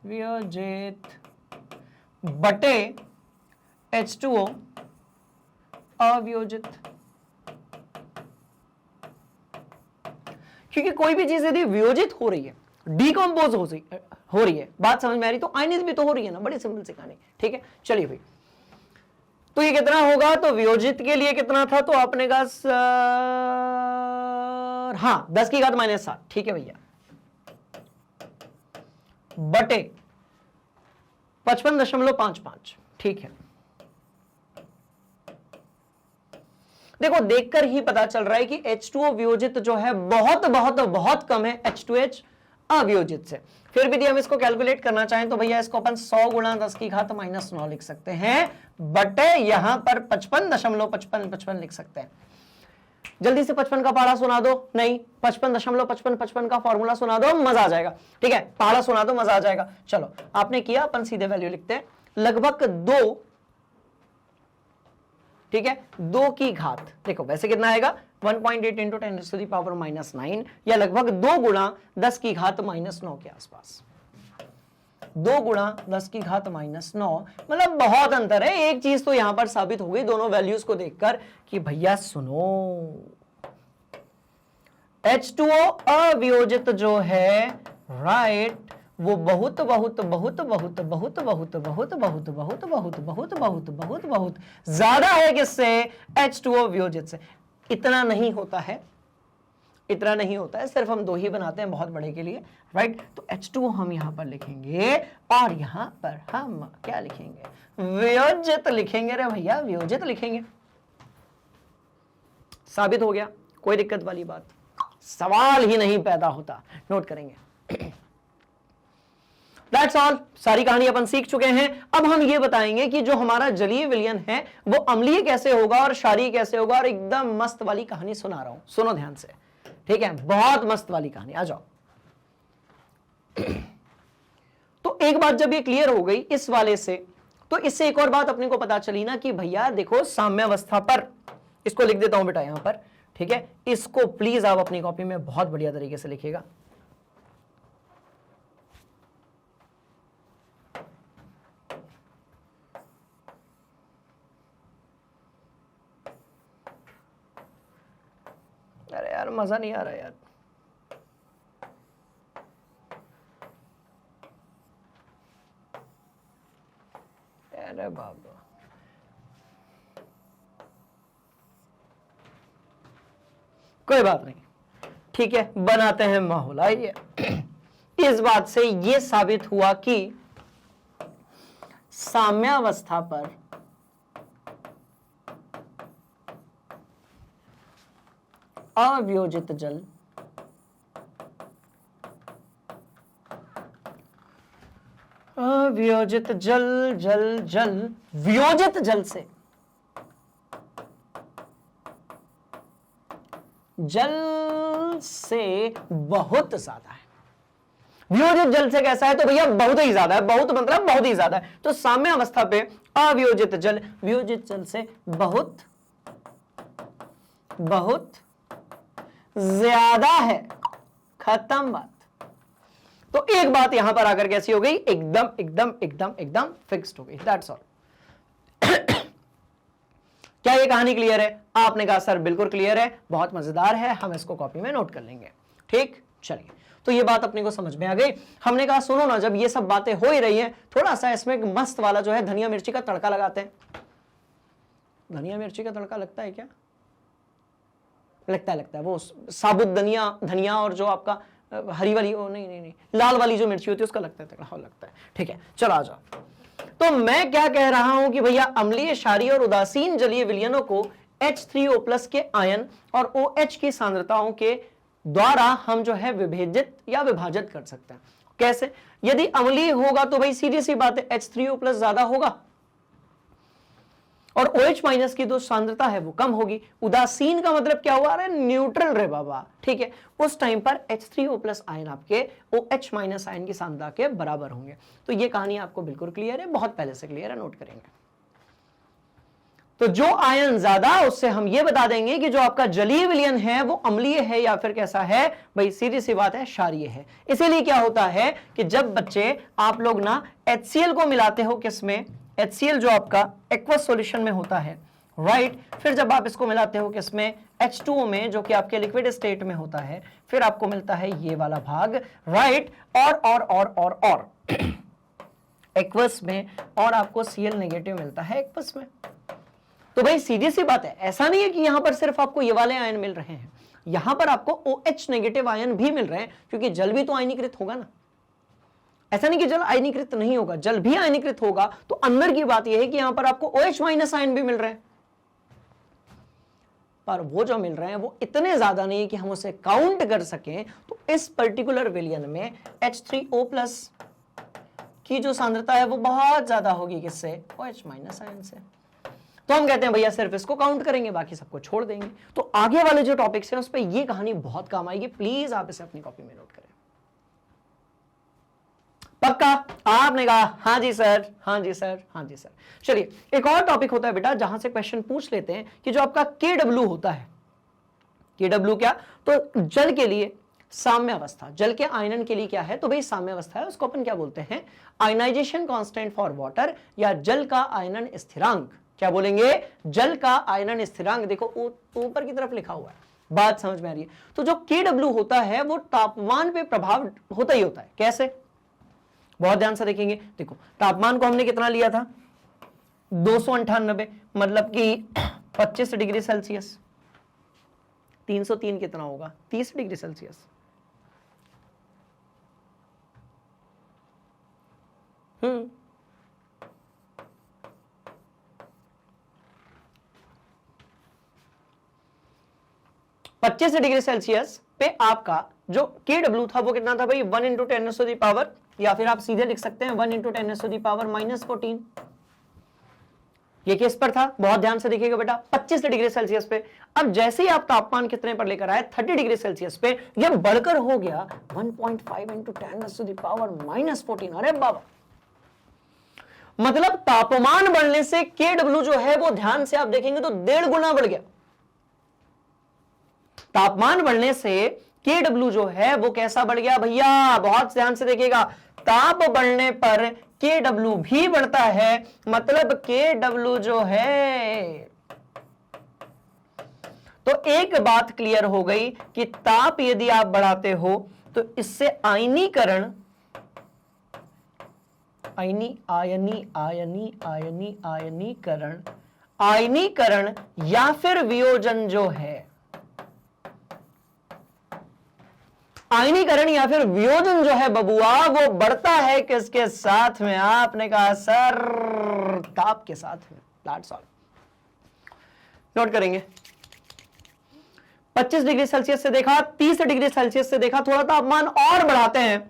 वियोजित बटे H2O अवियोजित। क्योंकि कोई भी चीज यदि वियोजित हो रही है, डिकम्पोज हो रही है, बात समझ में आ रही, तो आयनित भी तो हो रही है ना, बड़ी सिंपल सी कहानी। ठीक है, चलिए भाई, तो ये कितना होगा, तो वियोजित के लिए कितना था, तो आपने कहा हाँ 10 की घात -7, ठीक है भैया, बटे 55.55, ठीक है। देखो देखकर ही पता चल रहा है कि H2O वियोजित जो है बहुत बहुत बहुत कम है H2H अवियोजित से। फिर भी हम इसको कैलकुलेट करना चाहें तो भैया इसको अपन 100 गुणा 10 की घात -9 लिख सकते हैं, बटे यहां पर 55.55 लिख सकते हैं। जल्दी से 55 का पहाड़ा सुना दो, नहीं 55.55 का फॉर्मूला सुना दो, मजा आ जाएगा। ठीक है, पहाड़ा सुना दो, मजा आ जाएगा। चलो आपने किया, अपन सीधे वैल्यू लिखते हैं, लगभग 2, ठीक है, 2 की घात, देखो वैसे कितना आएगा 1.8 इंटू 10⁻⁻9, या लगभग 2 गुणा 10 की घात -9 के आसपास। 2 गुणा 10 की घात -9, मतलब बहुत अंतर है। एक चीज तो यहां पर साबित हो गई दोनों वैल्यूज को देखकर कि भैया सुनो, H2O अवियोजित जो है, राइट, वो बहुत बहुत बहुत बहुत बहुत बहुत बहुत बहुत बहुत बहुत बहुत बहुत बहुत ज्यादा है किससे, H2O वियोजित से। इतना नहीं होता है, इतना नहीं होता है, सिर्फ हम 2 ही बनाते हैं बहुत बड़े के लिए, राइट। तो H2O हम यहां पर लिखेंगे और यहां पर हम क्या लिखेंगे, वियोजित लिखेंगे रे भैया, वियोजित लिखेंगे। साबित हो गया, कोई दिक्कत वाली बात, सवाल ही नहीं पैदा होता। नोट करेंगे। That's all, सारी कहानी अपन सीख चुके हैं। अब हम ये बताएंगे कि जो हमारा जलीय विलयन है वो अम्लीय कैसे होगा और क्षारीय कैसे होगा, और एकदम मस्त वाली कहानी सुना रहा हूं, सुनो ध्यान से, ठीक है, बहुत मस्त वाली कहानी, आ जाओ। तो एक बात जब ये क्लियर हो गई इस वाले से, तो इससे एक और बात अपने को पता चली ना कि भैया देखो साम्यावस्था पर, इसको लिख देता हूं बेटा यहां पर, ठीक है, इसको प्लीज आप अपनी कॉपी में बहुत बढ़िया तरीके से लिखिएगा। अरे यार मजा नहीं आ रहा यार, अरे बाबा, कोई बात नहीं, ठीक है, बनाते हैं माहौल। आइए, इस बात से यह साबित हुआ कि साम्यावस्था पर अवियोजित जल अवियोजित जल जल जल वियोजित जल से बहुत ज्यादा है। वियोजित जल से कैसा है, तो भैया बहुत ही ज्यादा है, बहुत मतलब बहुत ही ज्यादा है। तो साम्य अवस्था पे अवियोजित जल वियोजित जल से बहुत बहुत ज्यादा है, खत्म बात। तो एक बात यहां पर आकर कैसी हो गई, एकदम एकदम एकदम एकदम फिक्स्ड हो गई। That's all. क्या ये कहानी क्लियर है? आपने कहा सर बिल्कुल क्लियर है, बहुत मजेदार है, हम इसको कॉपी में नोट कर लेंगे। ठीक, चलिए, तो ये बात अपने को समझ में आ गई। हमने कहा सुनो ना, जब ये सब बातें हो ही रही हैं, थोड़ा सा इसमें एक मस्त वाला जो है धनिया मिर्ची का तड़का लगाते हैं। धनिया मिर्ची का तड़का लगता है क्या? लगता है वो साबुत धनिया और जो आपका हरी वाली, ओ नहीं नहीं नहीं, लाल वाली जो मिर्ची होती है उसका लगता है तड़का। हाँ लगता है, ठीक है, चलो आ जाओ। तो मैं क्या कह रहा हूं कि भैया अम्लीय, क्षारीय और उदासीन जलीय विलयनों को H3O+ के आयन और OH की सांद्रताओं के द्वारा हम जो है विभेजित या विभाजित कर सकते हैं। कैसे? यदि अम्लीय होगा तो भाई सीधी सी बात है H3O+ ज्यादा होगा और OH- की जो सांद्रता है वो कम होगी। उदासीन का मतलब क्या हुआ? अरे न्यूट्रल रे बाबा, ठीक है, उस टाइम पर H3O+ आयन आपके OH- आयन की सांद्रता के बराबर होंगे। तो ये कहानी आपको बिल्कुल क्लियर है, बहुत पहले से क्लियर है, नोट करेंगे। तो जो आयन ज्यादा, उससे हम ये बता देंगे कि जो आपका जलीय विलयन है वो अम्लीय है या फिर कैसा है, भाई सीधी सी बात है क्षारीय है। इसीलिए क्या होता है कि जब बच्चे आप लोग ना HCl को मिलाते हो, किसमें? HCl जो आपका एक्वस सॉल्यूशन में होता है, राइट, फिर जब आप इसको मिलाते हो किसमें? H2O में, जो कि आपके लिक्विड स्टेट में होता है, फिर आपको मिलता है ये वाला भाग, राइट, और एक्वस में, और आपको Cl नेगेटिव मिलता है एक्वस में। तो भाई सीधी सी बात है, ऐसा नहीं है कि यहां पर सिर्फ आपको ये वाले आयन मिल रहे हैं, यहां पर आपको OH नेगेटिव आयन भी मिल रहे हैं, क्योंकि जल भी तो आयनीकृत होगा ना। ऐसा नहीं कि जल आयनीकृत नहीं होगा, जल भी आयनीकृत होगा। तो अंदर की बात यह है कि यहां पर आपको OH- आयन भी मिल रहे हैं, पर वो जो मिल रहे हैं वो इतने ज्यादा नहीं है कि हम उसे काउंट कर सकें। तो इस पर्टिकुलर विलयन में H3O+ की जो सांद्रता है वो बहुत ज्यादा होगी, किससे? OH- आयन से। तो हम कहते हैं भैया सिर्फ इसको काउंट करेंगे, बाकी सबको छोड़ देंगे। तो आगे वाले जो टॉपिक्स हैं उस पर ये कहानी बहुत काम आएगी, प्लीज आप इसे अपनी कॉपी में नोट करें। पक्का? आपने कहा हाँ जी सर, हाँ जी सर, हाँ जी सर। चलिए, एक और टॉपिक होता है बेटा जहां से क्वेश्चन पूछ लेते हैं कि जो आपका KW होता है, KW क्या? तो जल के लिए साम्य अवस्था, जल के आयनन के लिए क्या है? तो भाई साम्य अवस्था है, उसको अपन क्या बोलते हैं? आयनाइजेशन कांस्टेंट फॉर वाटर, या जल का आयनन स्थिरांक। क्या बोलेंगे? जल का आयनन स्थिरांक। देखो ऊपर की तरफ लिखा हुआ है, बात समझ में आ रही है? तो जो KW होता है वो तापमान पे प्रभाव होता ही होता है। कैसे? बहुत ध्यान से देखेंगे। देखो तापमान को हमने कितना लिया था? 298, मतलब कि 25 डिग्री सेल्सियस। 303 कितना होगा? 30 डिग्री सेल्सियस। हम्म, पच्चीस डिग्री सेल्सियस पे आपका जो KW था वो कितना था भाई? 1 × 10⁻⁴, या फिर आप सीधे लिख सकते हैं 1 × 10⁻⁻14। ये किस पर था? बहुत ध्यान से देखिएगा बेटा, 25 डिग्री सेल्सियस पे। अब जैसे ही आप तापमान कितने पर लेकर आए? 30 डिग्री सेल्सियस पे, ये बढ़कर हो गया 1.5 × 10⁻⁻14। अरे बाबा, मतलब तापमान बढ़ने से KW जो है वो, ध्यान से आप देखेंगे तो 1.5 गुना बढ़ गया। तापमान बढ़ने से KW जो है वो कैसा बढ़ गया भैया? बहुत ध्यान से देखिएगा, ताप बढ़ने पर KW भी बढ़ता है, मतलब KW जो है। तो एक बात क्लियर हो गई कि ताप यदि आप बढ़ाते हो तो इससे आयनीकरण, आयनीकरण या फिर वियोजन जो है, आयनीकरण या फिर वियोजन जो है बबुआ, वो बढ़ता है किसके साथ में? आपने कहा सर ताप के साथ में। That's all. नोट करेंगे। 25 डिग्री सेल्सियस से देखा, 30 डिग्री सेल्सियस से देखा, थोड़ा तापमान और बढ़ाते हैं,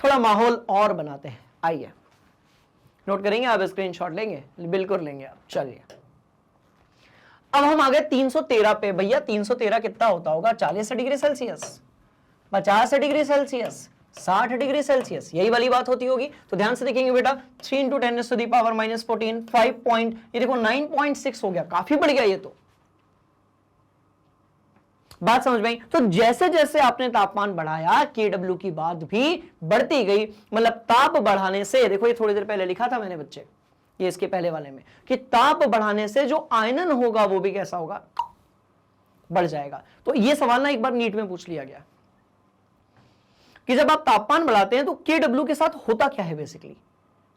थोड़ा माहौल और बनाते हैं। आइए नोट करेंगे, आप स्क्रीनशॉट लेंगे? बिल्कुल लेंगे आप। चलिए, अब हम आ गए 313 पे। भैया 313 कितना होता होगा? 40 degree Celsius, 50 degree Celsius, 60 degree Celsius, यही वाली बात होती होगी। तो ध्यान से देखेंगे बेटा, 3 × 10⁻⁻14, 5 पॉइंट, ये देखो 9.6 हो गया, काफी बढ़ गया ये तो। बात समझ में आई? तो जैसे जैसे आपने तापमान बढ़ाया Kw की बात भी बढ़ती गई, मतलब ताप बढ़ाने से, देखो ये थोड़ी देर पहले लिखा था मैंने बच्चे, ये इसके पहले वाले में, कि ताप बढ़ाने से जो आयनन होगा वो भी कैसा होगा, बढ़ जाएगा। तो ये सवाल ना एक बार नीट में पूछ लिया गया कि जब आप तापमान बढ़ाते हैं तो Kw के साथ होता क्या है बेसिकली।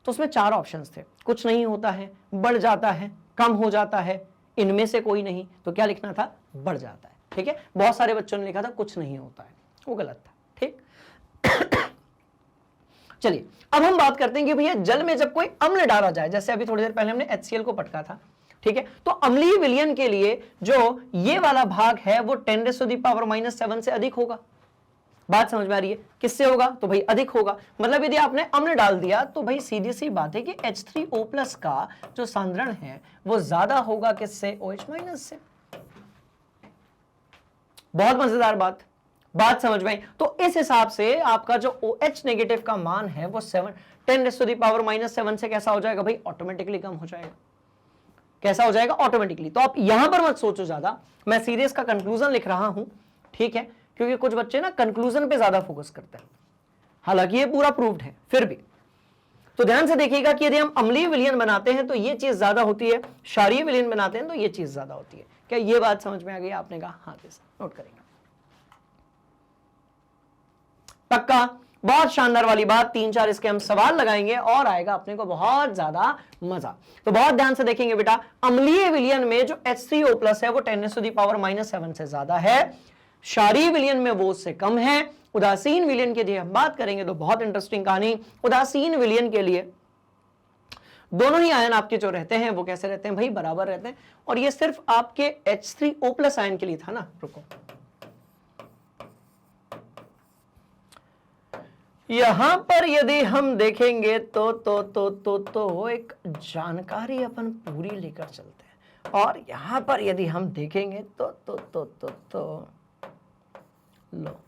तो उसमें 4 ऑप्शंस थे, कुछ नहीं होता है, बढ़ जाता है, कम हो जाता है, इनमें से कोई नहीं। तो क्या लिखना था, बढ़ जाता है। ठीक है, बहुत सारे बच्चों ने लिखा था कुछ नहीं होता है, वो गलत था। ठीक चलिए अब हम बात करते हैं कि भैया जल में जब कोई अम्ल डाला जाए, जैसे अभी थोड़ी देर पहले हमने HCl को पटका था, ठीक है, तो अम्लीय विलयन के लिए जो ये वाला भाग है वो 10⁻⁻7 से अधिक होगा। बात समझ में आ रही है? किससे होगा, तो भाई अधिक होगा। मतलब यदि आपने अम्ल डाल दिया तो भाई सीधी सी बात है कि H3O+ का जो सांद्रण है वो ज्यादा होगा किससे, OH- से। बहुत मजेदार बात समझ में आई? तो इस हिसाब से आपका जो OH नेगेटिव का मान है वो 10⁻⁻7 से कैसा हो जाएगा भाई, ऑटोमेटिकली कम हो जाएगा। कैसा हो जाएगा, ऑटोमेटिकली। तो आप यहां पर मत सोचो ज्यादा, मैं सीरीज का कंक्लूजन लिख रहा हूं, ठीक है, क्योंकि कुछ बच्चे ना कंक्लूजन पे ज्यादा फोकस करते हैं, हालांकि ये पूरा प्रूव्ड है फिर भी। तो ध्यान से देखिएगा कि यदि हम अम्लीय विलयन बनाते हैं तो ये चीज ज्यादा होती है, क्षारीय विलयन बनाते हैं तो ये चीज ज्यादा होती है। क्या ये बात समझ में आ गई? आपने कहा हाँ, नोट करेंगे, पक्का। बहुत शानदार वाली बात, 3-4 इसके हम सवाल लगाएंगे और आएगा अपने को बहुत ज्यादा मजा। तो बहुत ध्यान से देखेंगे बेटा, अम्लीय विलयन में जो H3O+ है वो 10⁻⁻7 से ज्यादा है, क्षारीय विलयन में वो उससे कम है। उदासीन विलयन के लिए हम बात करेंगे तो बहुत इंटरेस्टिंग कहानी, उदासीन विलयन के लिए दोनों ही आयन आपके जो रहते हैं वो कैसे रहते हैं भाई, बराबर रहते हैं। और ये सिर्फ आपके H3O+ आयन के लिए था ना, रुको, यहां पर यदि हम देखेंगे तो एक जानकारी अपन पूरी लेकर चलते हैं। और यहां पर यदि हम देखेंगे तो लो,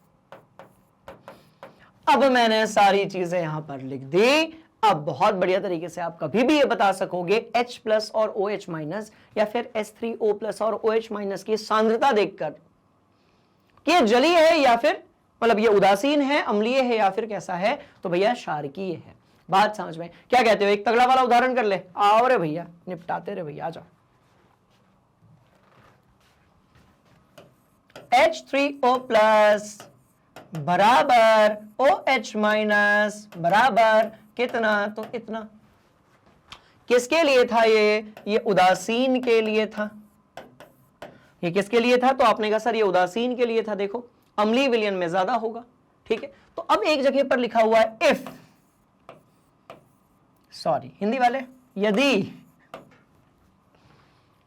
अब मैंने सारी चीजें यहां पर लिख दी। अब बहुत बढ़िया तरीके से आप कभी भी ये बता सकोगे H+ और OH- या फिर H3O+ और OH- की सांद्रता देखकर कि ये जलीय है या फिर, मतलब ये उदासीन है, अम्लीय है या फिर कैसा है, तो भैया क्षारकीय है। बात समझ में? क्या कहते हो, एक तगड़ा वाला उदाहरण कर ले, आओ रे भैया, निपटाते रे भैया, आ जाओ। H3O+ बराबर OH- बराबर कितना, तो इतना। किसके लिए था ये उदासीन के लिए था। ये किसके लिए था, तो आपने कहा सर ये उदासीन के लिए था। देखो अम्लीय विलयन में ज्यादा होगा, ठीक है। तो अब एक जगह पर लिखा हुआ है इफ, सॉरी हिंदी वाले, यदि,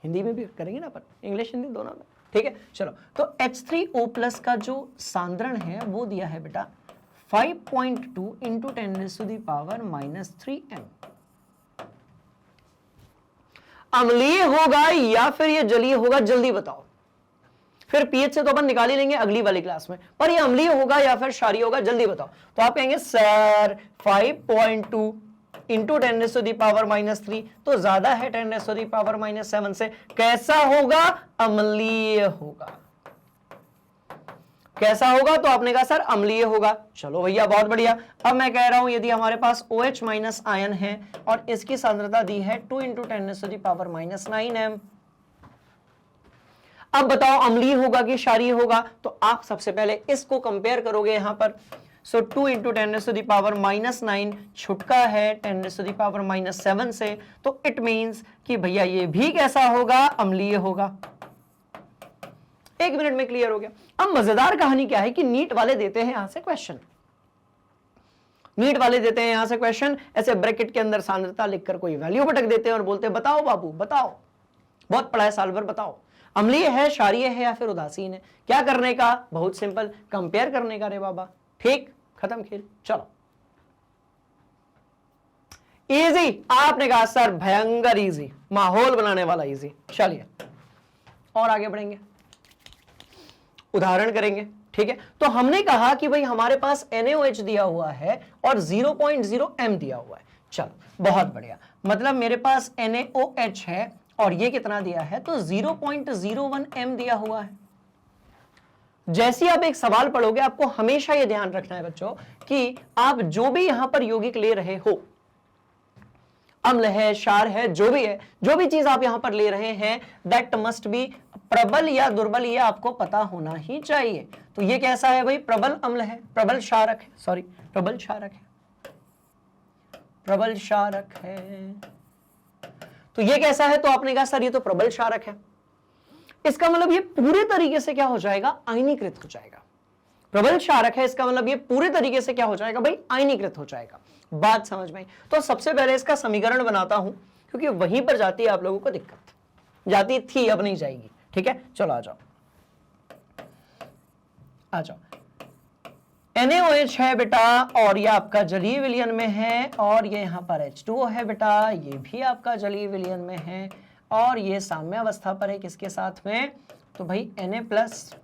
हिंदी में भी करेंगे ना अपन, इंग्लिश हिंदी दोनों में, ठीक है। चलो, तो H3O+ का जो सांद्रण है वो दिया है बेटा 5.2 इंटू 10⁻³ अम्लीय होगा या फिर ये जलीय होगा, जल्दी बताओ। फिर पीएच से तो अपन निकाल ही लेंगे अगली वाली क्लास में, पर ये अम्लीय होगा या फिर क्षारीय होगा, जल्दी बताओ। तो आप कहेंगे सर 5.2 इंटू 10⁻³ तो ज्यादा है 10⁻⁻7 से, कैसा होगा, अम्लीय होगा। कैसा होगा, तो आपने कहा सर अम्लीय होगा। चलो भैया बहुत बढ़िया। अब मैं कह रहा हूं यदि हमारे पास OH- आयन है और इसकी सांद्रता दी है 2 इंटू 10⁻⁹m, अब बताओ अम्लीय होगा कि क्षारीय होगा। तो आप सबसे पहले इसको कंपेयर करोगे यहां पर। सो 2 इंटू 10⁻⁹ छुटका है 10⁻⁷ से, तो इट मींस कि भैया ये भी कैसा होगा, अम्लीय होगा। 1 मिनट में क्लियर हो गया। अब मजेदार कहानी क्या है कि नीट वाले देते हैं यहां से क्वेश्चन, नीट वाले देते हैं यहां से क्वेश्चन, ऐसे ब्रैकेट के अंदर सांद्रता लिखकर कोई वैल्यू भटक देते हैं और बोलते हैं बताओ बाबू बताओ, बहुत पढ़ा है साल भर, बताओ अम्लीय है, क्षारीय है या फिर उदासीन है। क्या करने का, बहुत सिंपल, कंपेयर करने का रे बाबा। ठीक, खत्म खेल। चलो इजी, आपने कहा सर भयंकर इजी, माहौल बनाने वाला इजी। चलिए और आगे बढ़ेंगे, उदाहरण करेंगे, ठीक है। तो हमने कहा कि भाई हमारे पास NaOH दिया हुआ है और 0.0 m दिया हुआ है। चलो बहुत बढ़िया, मतलब मेरे पास NaOH है और ये कितना दिया है, तो 0.01 m दिया हुआ है। जैसे आप एक सवाल पढ़ोगे आपको हमेशा यह ध्यान रखना है बच्चों कि आप जो भी यहां पर यौगिक ले रहे हो, अम्ल है, क्षार है, जो भी है, जो भी चीज आप यहां पर ले रहे हैं, दैट मस्ट बी प्रबल या दुर्बल, ये आपको पता होना ही चाहिए। तो ये कैसा है भाई? प्रबल अम्ल है, प्रबल क्षारक है, सॉरी प्रबल क्षारक है, प्रबल क्षारक है। तो ये कैसा है? तो आपने कहा सर ये तो प्रबल क्षारक है, इसका मतलब ये पूरे तरीके से क्या हो जाएगा? आयनीकृत हो जाएगा। प्रबल क्षारक है, इसका मतलब ये पूरे तरीके से क्या हो जाएगा भाई? आयनीकृत हो जाएगा। बात समझ में आई? तो सबसे पहले इसका समीकरण बनाता हूं, क्योंकि वहीं पर जाती है आप लोगों को दिक्कत, जाती थी अब नहीं जाएगी। ठीक है, चलो आ जाओ, आ जाओ। NaOH है बेटा, और ये आपका जलीय विलयन में है, और ये यहां पर H2O है बेटा, ये भी आपका जलीय विलयन में है, और ये साम्य अवस्था पर है किसके साथ में? तो भाई Na प्लस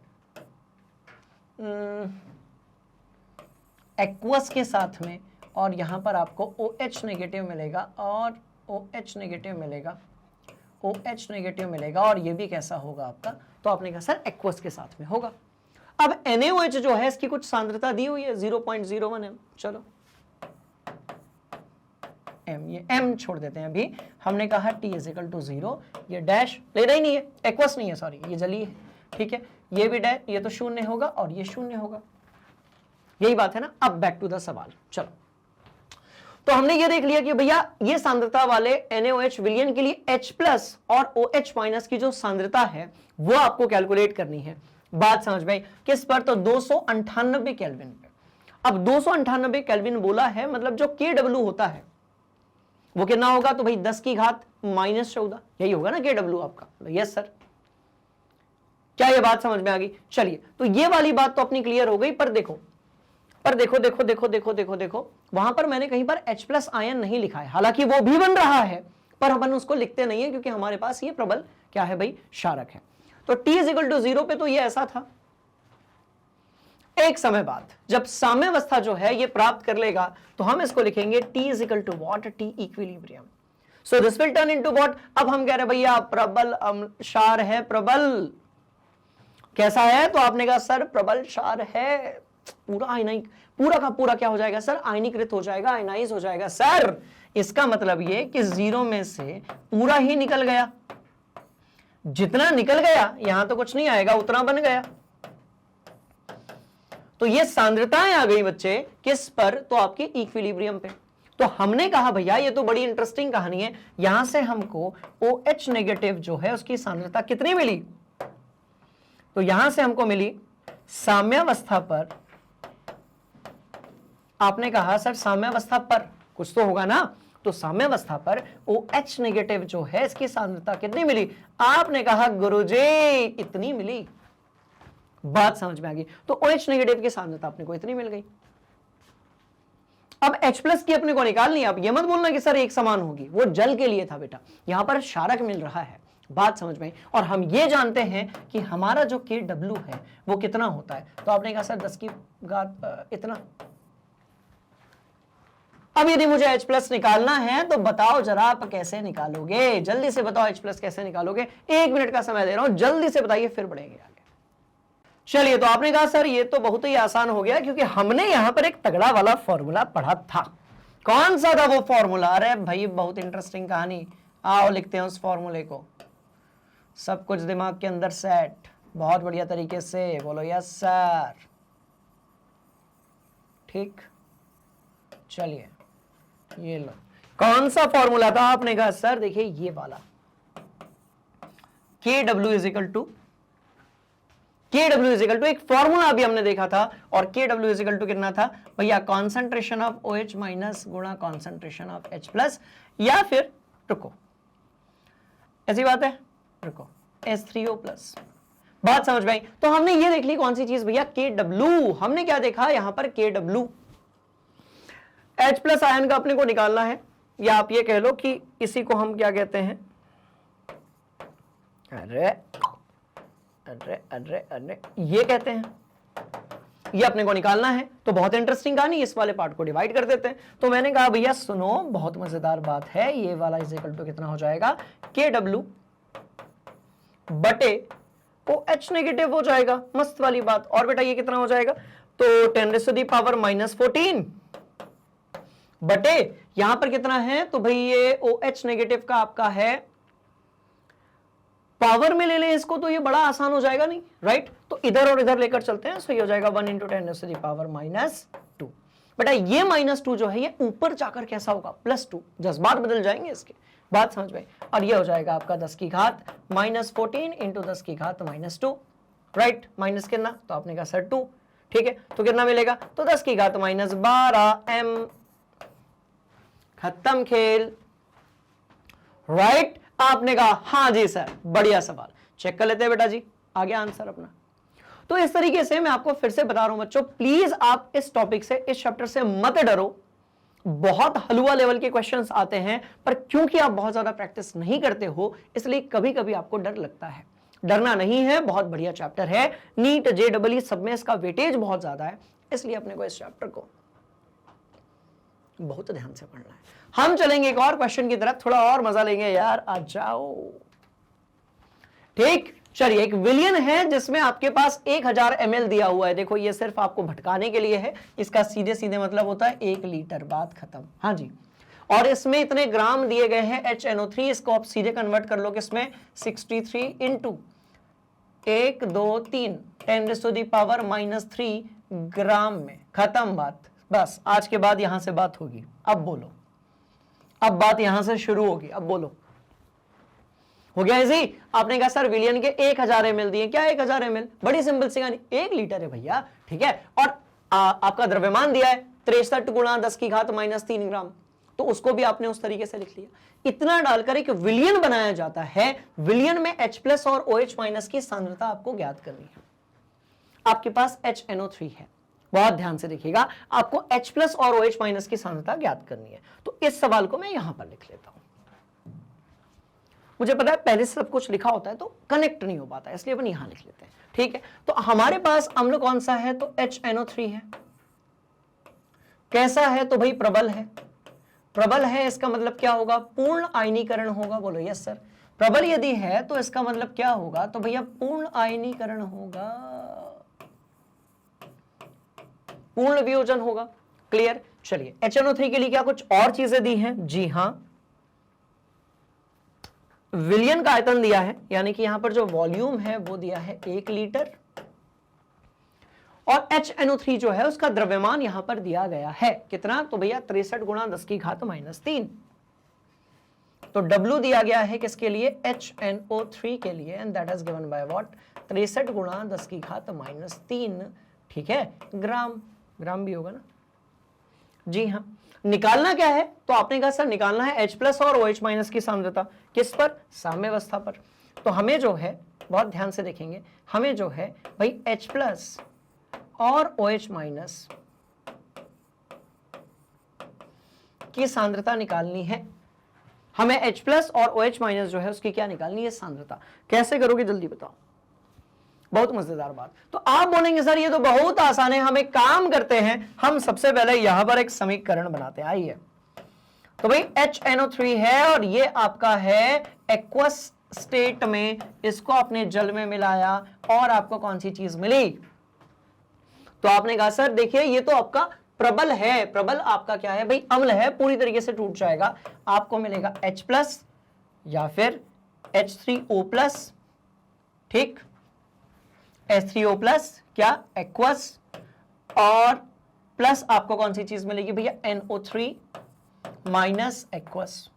एक्वस के साथ में, और यहां पर आपको OH नेगेटिव मिलेगा, और OH नेगेटिव मिलेगा, OH नेगेटिव मिलेगा, और ये भी कैसा होगा आपका? तो आपने कहा सर एक्वस के साथ में होगा। अब NaOH जो है इसकी कुछ सांद्रता दी हुई है 0.01 m, चलो m, ये m छोड़ देते हैं अभी। हमने कहा t इजिकल टू 0, ये डैश लेना ही नहीं है, एक्वस नहीं है, सॉरी ये जलीय है। ठीक है, ये भी डैश, ये तो शून्य होगा और ये शून्य होगा, यही बात है ना। अब बैक टू द सवाल, चलो। तो हमने ये देख लिया कि भैया ये सांद्रता वाले NaOH विलयन के लिए H प्लस और OH माइनस की जो सांद्रता है वो आपको कैलकुलेट करनी है। बात समझ में? किस पर? तो 298 केल्विन पे। अब 298 केल्विन बोला है, मतलब जो Kw होता है वो कितना होगा? तो भाई 10 की घात -14, यही होगा ना Kw आपका? Yes sir. क्या ये बात समझ में आ गई? चलिए, तो ये वाली बात तो अपनी क्लियर हो गई। पर देखो, देखो, वहां पर मैंने कहीं पर H प्लस आयन नहीं लिखा है, हालांकि वो भी बन रहा है, पर हम उसको लिखते नहीं है क्योंकि हमारे पास ये प्रबल क्या है भाई? क्षारक है। तो T इजिकल टू 0 पे तो ये ऐसा था। एक समय बाद जब साम्यावस्था जो है ये प्राप्त कर लेगा तो हम इसको लिखेंगे T is equal to what? T equilibrium. So this will turn into what? अब हम कह रहे भैया प्रबल क्षार है, प्रबल कैसा है? तो आपने कहा सर प्रबल क्षार है, पूरा आयनिक, पूरा का पूरा क्या हो जाएगा सर? आयनीकृत हो जाएगा, आयनाइज हो जाएगा। सर इसका मतलब ये कि 0 में से पूरा ही निकल गया, जितना निकल गया यहां तो कुछ नहीं आएगा, उतना बन गया। तो ये सांद्रताएं आ गई बच्चे किस पर? तो आपके इक्विलिब्रियम पे। तो हमने कहा भैया ये तो बड़ी इंटरेस्टिंग कहानी है, यहां से हमको OH नेगेटिव जो है उसकी सांद्रता कितनी मिली? तो यहां से हमको मिली साम्यावस्था पर, आपने कहा सर साम्यावस्था पर कुछ तो होगा ना, तो साम्यावस्था पर OH नेगेटिव जो है इसकी सांद्रता कितनी मिली? आपने कहा गुरुजी इतनी मिली। बात समझ में आ गई? तो OH नेगेटिव की सांद्रता अपने को इतनी मिल गई। अब H प्लस की अपने को निकालनी है। आप ये मत बोलना कि सर एक समान होगी, वो जल के लिए था बेटा, यहां पर क्षारक मिल रहा है। बात समझ में? और हम ये जानते हैं कि हमारा जो Kw है वो कितना होता है। तो आपने कहा सर 10 की घात इतना। अब यदि मुझे H प्लस निकालना है तो बताओ जरा आप कैसे निकालोगे? जल्दी से बताओ H प्लस कैसे निकालोगे? 1 मिनट का समय दे रहा हूं, जल्दी से बताइए, फिर बढ़ेंगे आगे। चलिए, तो आपने कहा सर ये तो बहुत ही आसान हो गया क्योंकि हमने यहां पर एक तगड़ा वाला फॉर्मूला पढ़ा था। कौन सा था वो फॉर्मूला? अरे भाई बहुत इंटरेस्टिंग कहानी, आओ लिखते हैं उस फॉर्मूले को। सब कुछ दिमाग के अंदर सेट, बहुत बढ़िया तरीके से बोलो यस सर। ठीक, चलिए ये लो, कौन सा फॉर्मूला था? आपने कहा सर देखिए ये वाला, Kw इजिकल टू एक फॉर्मूला अभी हमने देखा था, और Kw इजिकल टू कितना था भैया? कॉन्सेंट्रेशन ऑफ OH माइनस गुणा कॉन्सेंट्रेशन ऑफ H प्लस, या फिर रुको ऐसी बात है, रुको H3O प्लस। बात समझ में आई? तो हमने ये देख ली कौन सी चीज भैया? Kw। हमने क्या देखा यहां पर? Kw। H प्लस आयन का अपने को निकालना है, या आप ये कह लो कि इसी को हम क्या कहते हैं? अरे अरे अरे अरे ये कहते हैं, ये अपने को निकालना है। तो बहुत इंटरेस्टिंग कहानी, इस वाले पार्ट को डिवाइड कर देते हैं। तो मैंने कहा भैया सुनो, बहुत मजेदार बात है, ये वाला इज इक्वल टू कितना हो जाएगा? Kw बटे OH नेगेटिव हो जाएगा, मस्त वाली बात। और बेटा ये कितना हो जाएगा, तो 10⁻⁻14 बटे यहां पर कितना है, तो भाई ये OH नेगेटिव का आपका है, पावर में ले लें इसको तो ये बड़ा आसान हो जाएगा नहीं, राइट। तो इधर और इधर लेकर चलते हैं, सो ये हो जाएगा 1 × 10⁻⁻²। बेटा ये -2 जो है ये ऊपर जाकर कैसा होगा, +2, जज्बात बदल जाएंगे इसके, बात समझ में। और ये हो जाएगा आपका 10 की घात -14 × 10 की घात -2, राइट। माइनस कितना, तो आपने कहा सर 2, ठीक है। तो कितना मिलेगा, तो 10 की घात -12 m, खत्म खेल, राइट। आपने कहा हाँ जी सर, बढ़िया सवाल, चेक कर लेते हैं बेटा जी, आ गया आंसर अपना। तो इस तरीके से मैं आपको फिर से बता रहा हूं बच्चों, प्लीज आप इस टॉपिक से, इस चैप्टर से मत डरो। बहुत हलवा लेवल के क्वेश्चंस आते हैं, पर क्योंकि आप बहुत ज्यादा प्रैक्टिस नहीं करते हो इसलिए कभी कभी आपको डर लगता है। डरना नहीं है, बहुत बढ़िया चैप्टर है, नीट JEE सब में इसका वेटेज बहुत ज्यादा है, इसलिए अपने को इस चैप्टर को बहुत ध्यान से पढ़ना है। हम चलेंगे एक और क्वेश्चन की तरफ, थोड़ा और मजा लेंगे यार, आ जाओ। ठीक, चलिए, एक विलियन है जिसमें आपके पास 1000 ml दिया हुआ है। देखो ये सिर्फ आपको भटकाने के लिए है, इसका सीधे सीधे मतलब होता है 1 लीटर, बात खत्म। हाँ जी, और इसमें इतने ग्राम दिए गए हैं HNO3, इसको आप सीधे कन्वर्ट कर लो किसमें, 63 × 1 2 3 10⁻³ ग्राम में, खत्म बात। बस आज के बाद यहां से बात होगी। अब बोलो, अब बात यहां से शुरू होगी, अब बोलो, हो गया इजी। आपने कहा सर विलियन के 1000 ml दिए, क्या 1000 ml, बड़ी सिंपल सी कहानी, 1 लीटर है भैया, ठीक है। और आपका द्रव्यमान दिया है 63 × 10 की घात -3 ग्राम, तो उसको भी आपने उस तरीके से लिख लिया। इतना डालकर एक विलियन बनाया जाता है। विलियन में H+ और OH- की सांद्रता आपको ज्ञात करनी है। आपके पास HNO3 है, बहुत ध्यान से देखिएगा, आपको H+ और OH- की सांद्रता ज्ञात करनी है। तो इस सवाल को मैं यहां पर लिख लेता हूं। मुझे पता है पहले से सब कुछ लिखा होता है तो कनेक्ट नहीं हो पाता, इसलिए अपन यहां लिख लेते हैं, ठीक है। तो हमारे पास अम्ल कौन सा है, तो HNO3 है। कैसा है, तो भाई प्रबल है। प्रबल है इसका मतलब क्या होगा, पूर्ण आयनीकरण होगा। बोलो यस सर। प्रबल यदि है तो इसका मतलब क्या होगा, तो भैया पूर्ण आयनीकरण होगा, पूर्ण वियोजन होगा। क्लियर। चलिए HNO3 के लिए क्या कुछ और चीजें दी हैं, जी हां, विलियन का आयतन दिया है, यानी कि यहां पर जो वॉल्यूम है वो दिया है 1 लीटर, और HNO3 जो है उसका द्रव्यमान यहां पर दिया गया है कितना, तो भैया 63 × 10 की घात -3। तो W दिया गया है किसके लिए, HNO3 के लिए, and that is given by what, 63 × 10 की घात -3, ठीक है, ग्राम। ग्राम भी होगा ना, जी हाँ। निकालना क्या है, तो आपने कहा सर निकालना है H+ और OH- की सांद्रता, किस पर, साम्यावस्था पर। तो हमें जो है, बहुत ध्यान से देखेंगे, हमें जो है भाई H+ और OH- की सांद्रता निकालनी है। हमें H+ और OH- जो है उसकी क्या निकालनी है, सांद्रता। कैसे करोगे जल्दी बताओ, बहुत मजेदार बात। तो आप बोलेंगे सर ये तो बहुत आसान है, हम एक काम करते हैं, हम सबसे पहले यहां पर एक समीकरण बनाते हैं। आइए, तो भाई HNO3 है और ये आपका है एक्वस स्टेट में, इसको आपने जल में मिलाया और आपको कौन सी चीज मिली, तो आपने कहा सर देखिए ये तो आपका प्रबल है। प्रबल आपका क्या है भाई, अम्ल है, पूरी तरीके से टूट जाएगा। आपको मिलेगा H+ या फिर H3O+, ठीक, H3O+, क्या, एक्वस, और प्लस आपको कौन सी चीज मिलेगी भैया, NO3 माइनस एक्वस।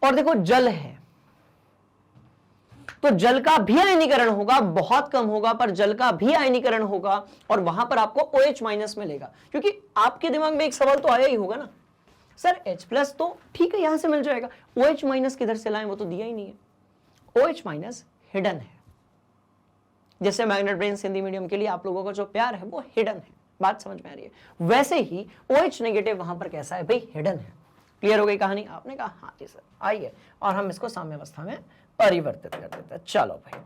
और देखो जल है तो जल का भी आयनीकरण होगा, बहुत कम होगा पर जल का भी आयनीकरण होगा, और वहां पर आपको OH- मिलेगा। क्योंकि आपके दिमाग में एक सवाल तो आया ही होगा ना, सर H+ तो ठीक है यहां से मिल जाएगा, OH- किधर से लाएं, वो तो दिया ही नहीं है। OH- हिडन है। जैसे मैग्नेट ब्रेन्स हिंदी मीडियम के लिए आप लोगों का जो प्यार है वो हिडन है, बात समझ में आ रही है, वैसे ही OH- वहां पर कैसा है भाई, हिडन है। क्लियर हो गई कहानी। आपने कहा हाँ जी सर, आइए और हम इसको साम्यावस्था में परिवर्तित कर देते हैं। चलो भाई,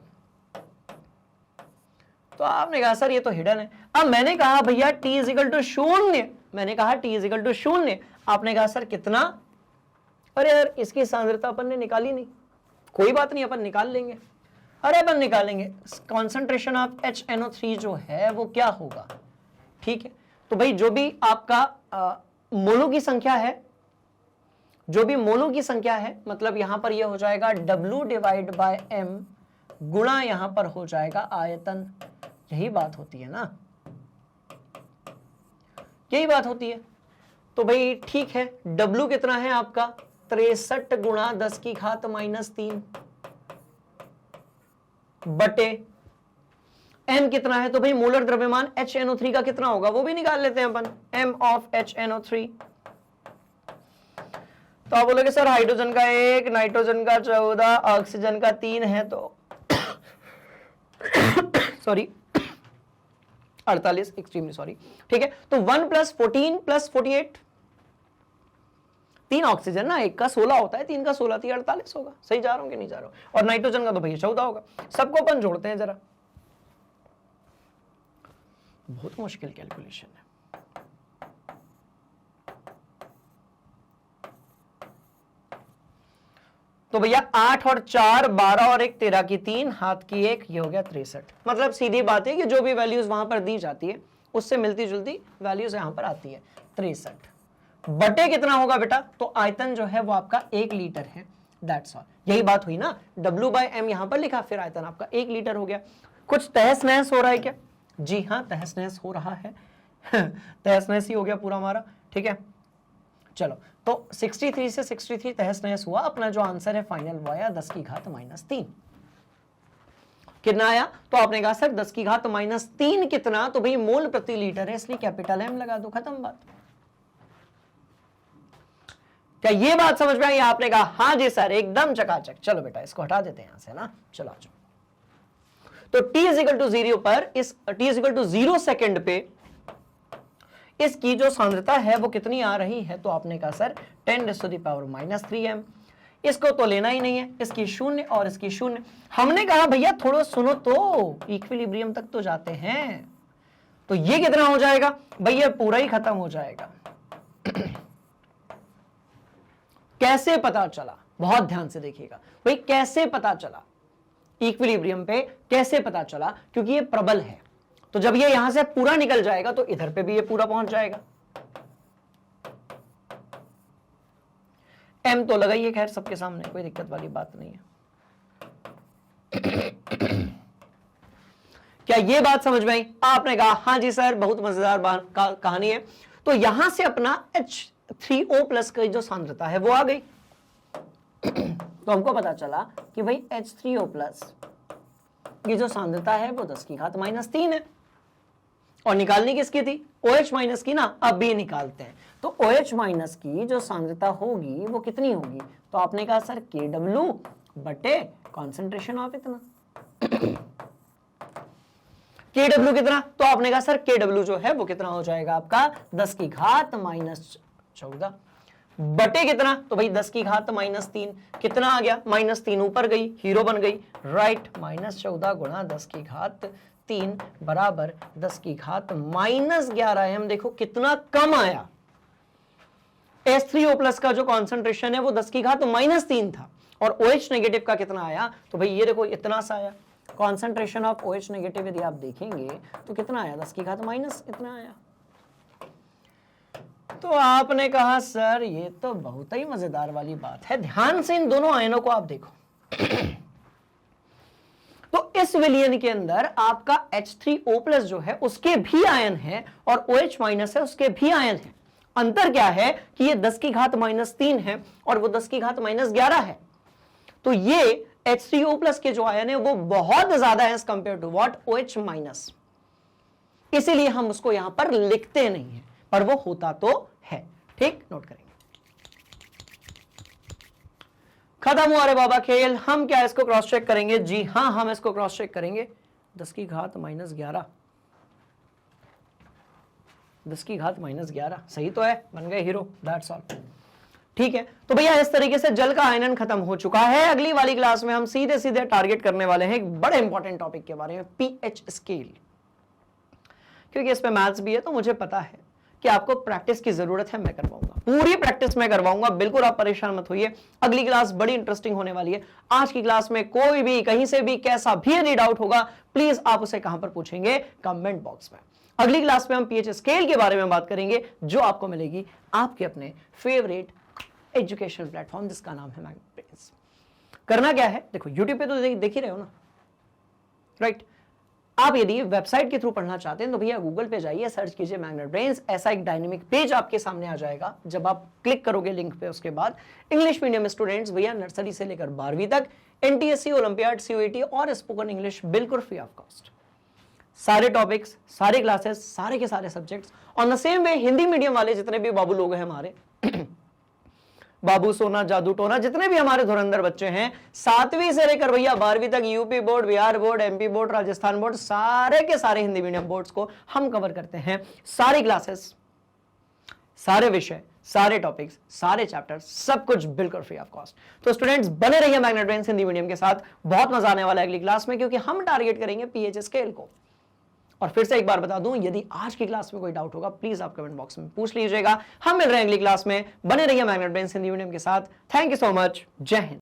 तो आपने कहा सर ये तो हिडन है। अब मैंने कहा भैया T = 0, मैंने कहा T = 0, आपने कहा सर कितना, अरे यार इसकी सांद्रता अपन ने निकाली नहीं, कोई बात नहीं, अपन निकाल लेंगे। अरे अपन निकालेंगे कॉन्सेंट्रेशन ऑफ HNO3 जो है वो क्या होगा, ठीक है। तो भाई जो भी आपका मोलों की संख्या है, जो भी मोलों की संख्या है, मतलब यहां पर ये हो जाएगा W डिवाइड बाय M गुणा यहां पर हो जाएगा आयतन। यही बात होती है ना, यही बात होती है। तो भाई ठीक है, W कितना है आपका 63 गुणा 10 की घात -3 बटे M कितना है, तो भाई मोलर द्रव्यमान HNO3 का कितना होगा वो भी निकाल लेते हैं अपन, M ऑफ HNO3। तो आप बोलोगे सर हाइड्रोजन का 1, नाइट्रोजन का 14, ऑक्सीजन का 3 है तो सॉरी 48, एक्सट्रीमली सॉरी, ठीक है। तो 1 + 14 + 48, 3 ऑक्सीजन ना, 1 का 16 होता है, 3 का 16 थी 48 होगा। सही जा रहा हूं कि नहीं जा रहा हूं? और नाइट्रोजन का तो भैया 14 होगा। सबको अपन जोड़ते हैं जरा, बहुत मुश्किल कैलकुलेशन है। तो भैया 8 और 4 12 और 1 13 की 3, हाथ की 1, ये हो गया 63। मतलब सीधी बात है कि जो भी वैल्यूज वहां पर दी जाती है उससे मिलती जुलती वैल्यूज यहां पर आती है। 63 बटे कितना होगा बेटा, तो आयतन जो है वो आपका 1 लीटर है, दैट्स ऑल। यही बात हुई ना, W/M यहां पर लिखा, फिर आयतन आपका 1 लीटर हो गया। कुछ तहस नहस हो रहा है क्या? जी हाँ, तहस नहस हो रहा है तहस नहस ही हो गया पूरा हमारा, ठीक है। चलो, तो 63 से 63 तहस नहस हुआ। अपना जो आंसर है फाइनल वो आया 10 की घात -3। कितना आया? तो आपने कहा सर 10 की घात -3 कितना, तो भाई मोल प्रति लीटर है, इसलिए कैपिटल M लगा दो, खत्म बात। क्या ये बात समझ में आई? आपने कहा हाँ जी सर, एकदम चकाचक। चलो बेटा इसको हटा देते हैं यहां से ना, चलो आ जाओ। तो t=0 पर, इस t=0 सेकंड पे इसकी जो सांद्रता है वो कितनी आ रही है, तो आपने कहा सर 10⁻³ इसको तो लेना ही नहीं है, इसकी 0 और इसकी 0। हमने कहा भैया थोड़ा सुनो तो, इक्विलिब्रियम तक तो जाते हैं। तो ये कितना हो जाएगा भैया, पूरा ही खत्म हो जाएगा। कैसे पता चला? बहुत ध्यान से देखिएगा भाई, कैसे पता चला इक्विलिब्रियम पे, कैसे पता चला? क्योंकि ये प्रबल है, तो जब ये यहां से पूरा निकल जाएगा तो इधर पे भी ये पूरा पहुंच जाएगा। M तो लगाइए, खैर सबके सामने, कोई दिक्कत वाली बात नहीं है। क्या ये बात समझ में आई? आपने कहा हाँ जी सर, बहुत मजेदार कहानी है। तो यहां से अपना H3O+ की जो सांद्रता है वो आ गई। तो हमको पता चला कि भाई H3O+ की जो सांद्रता है वो 10 की घात -3 है। और निकालनी किसकी थी? OH- की ना। अब भी निकालते हैं। तो OH- की जो सांद्रता होगी वो कितनी होगी, तो आपने कहा सर KW बटे कॉन्सेंट्रेशन ऑफ इतना। KW कितना, तो आपने कहा सर KW जो है वो कितना हो जाएगा आपका 10 की घात -14 बटे कितना, तो भाई 10 की घात -3 कितना आ गया, -3 ऊपर गई, हीरो बन गई, राइट। -14 गुणा 10 की घात 3 बराबर 10 की घात -11 M। देखो कितना कम आया। H3O+ का जो कॉन्सेंट्रेशन है वो 10 की घात -3 था, और OH- का कितना आया, तो भाई ये देखो इतना सा आया। कॉन्सेंट्रेशन ऑफ OH- यदि आप देखेंगे तो कितना आया, 10 की घात माइनस इतना आया। तो आपने कहा सर ये तो बहुत ही मजेदार वाली बात है। ध्यान से इन दोनों आयनों को आप देखो। तो इस विलयन के अंदर आपका H3O+ जो है उसके भी आयन है, और OH- है उसके भी आयन है। अंतर क्या है कि ये 10 की घात -3 है और वो 10 की घात -11 है। तो ये H3O+ के जो आयन है वो बहुत ज्यादा है as compare to what, OH-। इसीलिए हम उसको यहां पर लिखते नहीं है, पर वो होता तो है। ठीक, नोट करेंगे। खत्म हुआ रे बाबा खेल। हम क्या इसको क्रॉस चेक करेंगे? जी हां, हम इसको क्रॉस चेक करेंगे। 10 की घात -11, 10 की घात -11 सही तो है, बन गए हीरो, दैट्स ऑल। ठीक है, तो भैया इस तरीके से जल का आयनन खत्म हो चुका है। अगली वाली क्लास में हम सीधे सीधे टारगेट करने वाले हैं एक बड़े इंपॉर्टेंट टॉपिक के बारे में, पीएच स्केल। क्योंकि इस पे मैथ्स भी है तो मुझे पता है कि आपको प्रैक्टिस की जरूरत है, मैं करवाऊंगा, पूरी प्रैक्टिस मैं करवाऊंगा, बिल्कुल आप परेशान मत होइए। अगली क्लास बड़ी इंटरेस्टिंग होने वाली है। आज की क्लास में कोई भी कहीं से भी कैसा भी यदि डाउट होगा, प्लीज आप उसे कहां पर पूछेंगे? कमेंट बॉक्स में। अगली क्लास में हम पीएच स्केल के बारे में बात करेंगे, जो आपको मिलेगी आपके अपने फेवरेट एजुकेशनल प्लेटफॉर्म जिसका नाम है मैग्नेट ब्रेन्स। करना क्या है, देखो यूट्यूब पे तो देख ही रहे हो ना, राइट? आप यदि वेबसाइट के थ्रू पढ़ना चाहते हैं तो भैया गूगल पे जाइए, सर्च कीजिए मैग्नेट ब्रेन्स, ऐसा एक डायनेमिक पेज आपके सामने आ जाएगा। जब आप क्लिक करोगे लिंक पे, उसके बाद इंग्लिश मीडियम स्टूडेंट्स भैया नर्सरी से लेकर 12वीं तक एनटीएससी, ओलंपियाड, सीयूईटी और स्पोकन इंग्लिश बिल्कुल फ्री ऑफ कॉस्ट। सारे टॉपिक्स, सारे क्लासेस, सारे के सारे subjects. On the same way Hindi medium वाले जितने भी बाबू लोग हैं हमारे बाबू सोना, जादू टोना, जितने भी हमारे धुरंधर बच्चे हैं 7वीं से लेकर भैया 12वीं तक, UP board, Bihar board, MP board, Rajasthan board, सारे के सारे हिंदी मीडियम बोर्ड्स को हम कवर करते हैं। सारी क्लासेस, सारे विषय, सारे टॉपिक्स, सारे चैप्टर, सब कुछ बिल्कुल फ्री ऑफ कॉस्ट। तो स्टूडेंट्स बने रहिए मैग्नेट ब्रेन्स हिंदी मीडियम के साथ, बहुत मजा आने वाला है अगली क्लास में, क्योंकि हम टारगेट करेंगे पीएच स्केल को। और फिर से एक बार बता दूं, यदि आज की क्लास में कोई डाउट होगा प्लीज आप कमेंट बॉक्स में पूछ लीजिएगा। हम मिल रहे हैं अगली क्लास में, बने रहिए मैग्नेट ब्रेन्स हिंदी मीडियम के साथ। थैंक यू सो मच, जय हिंद।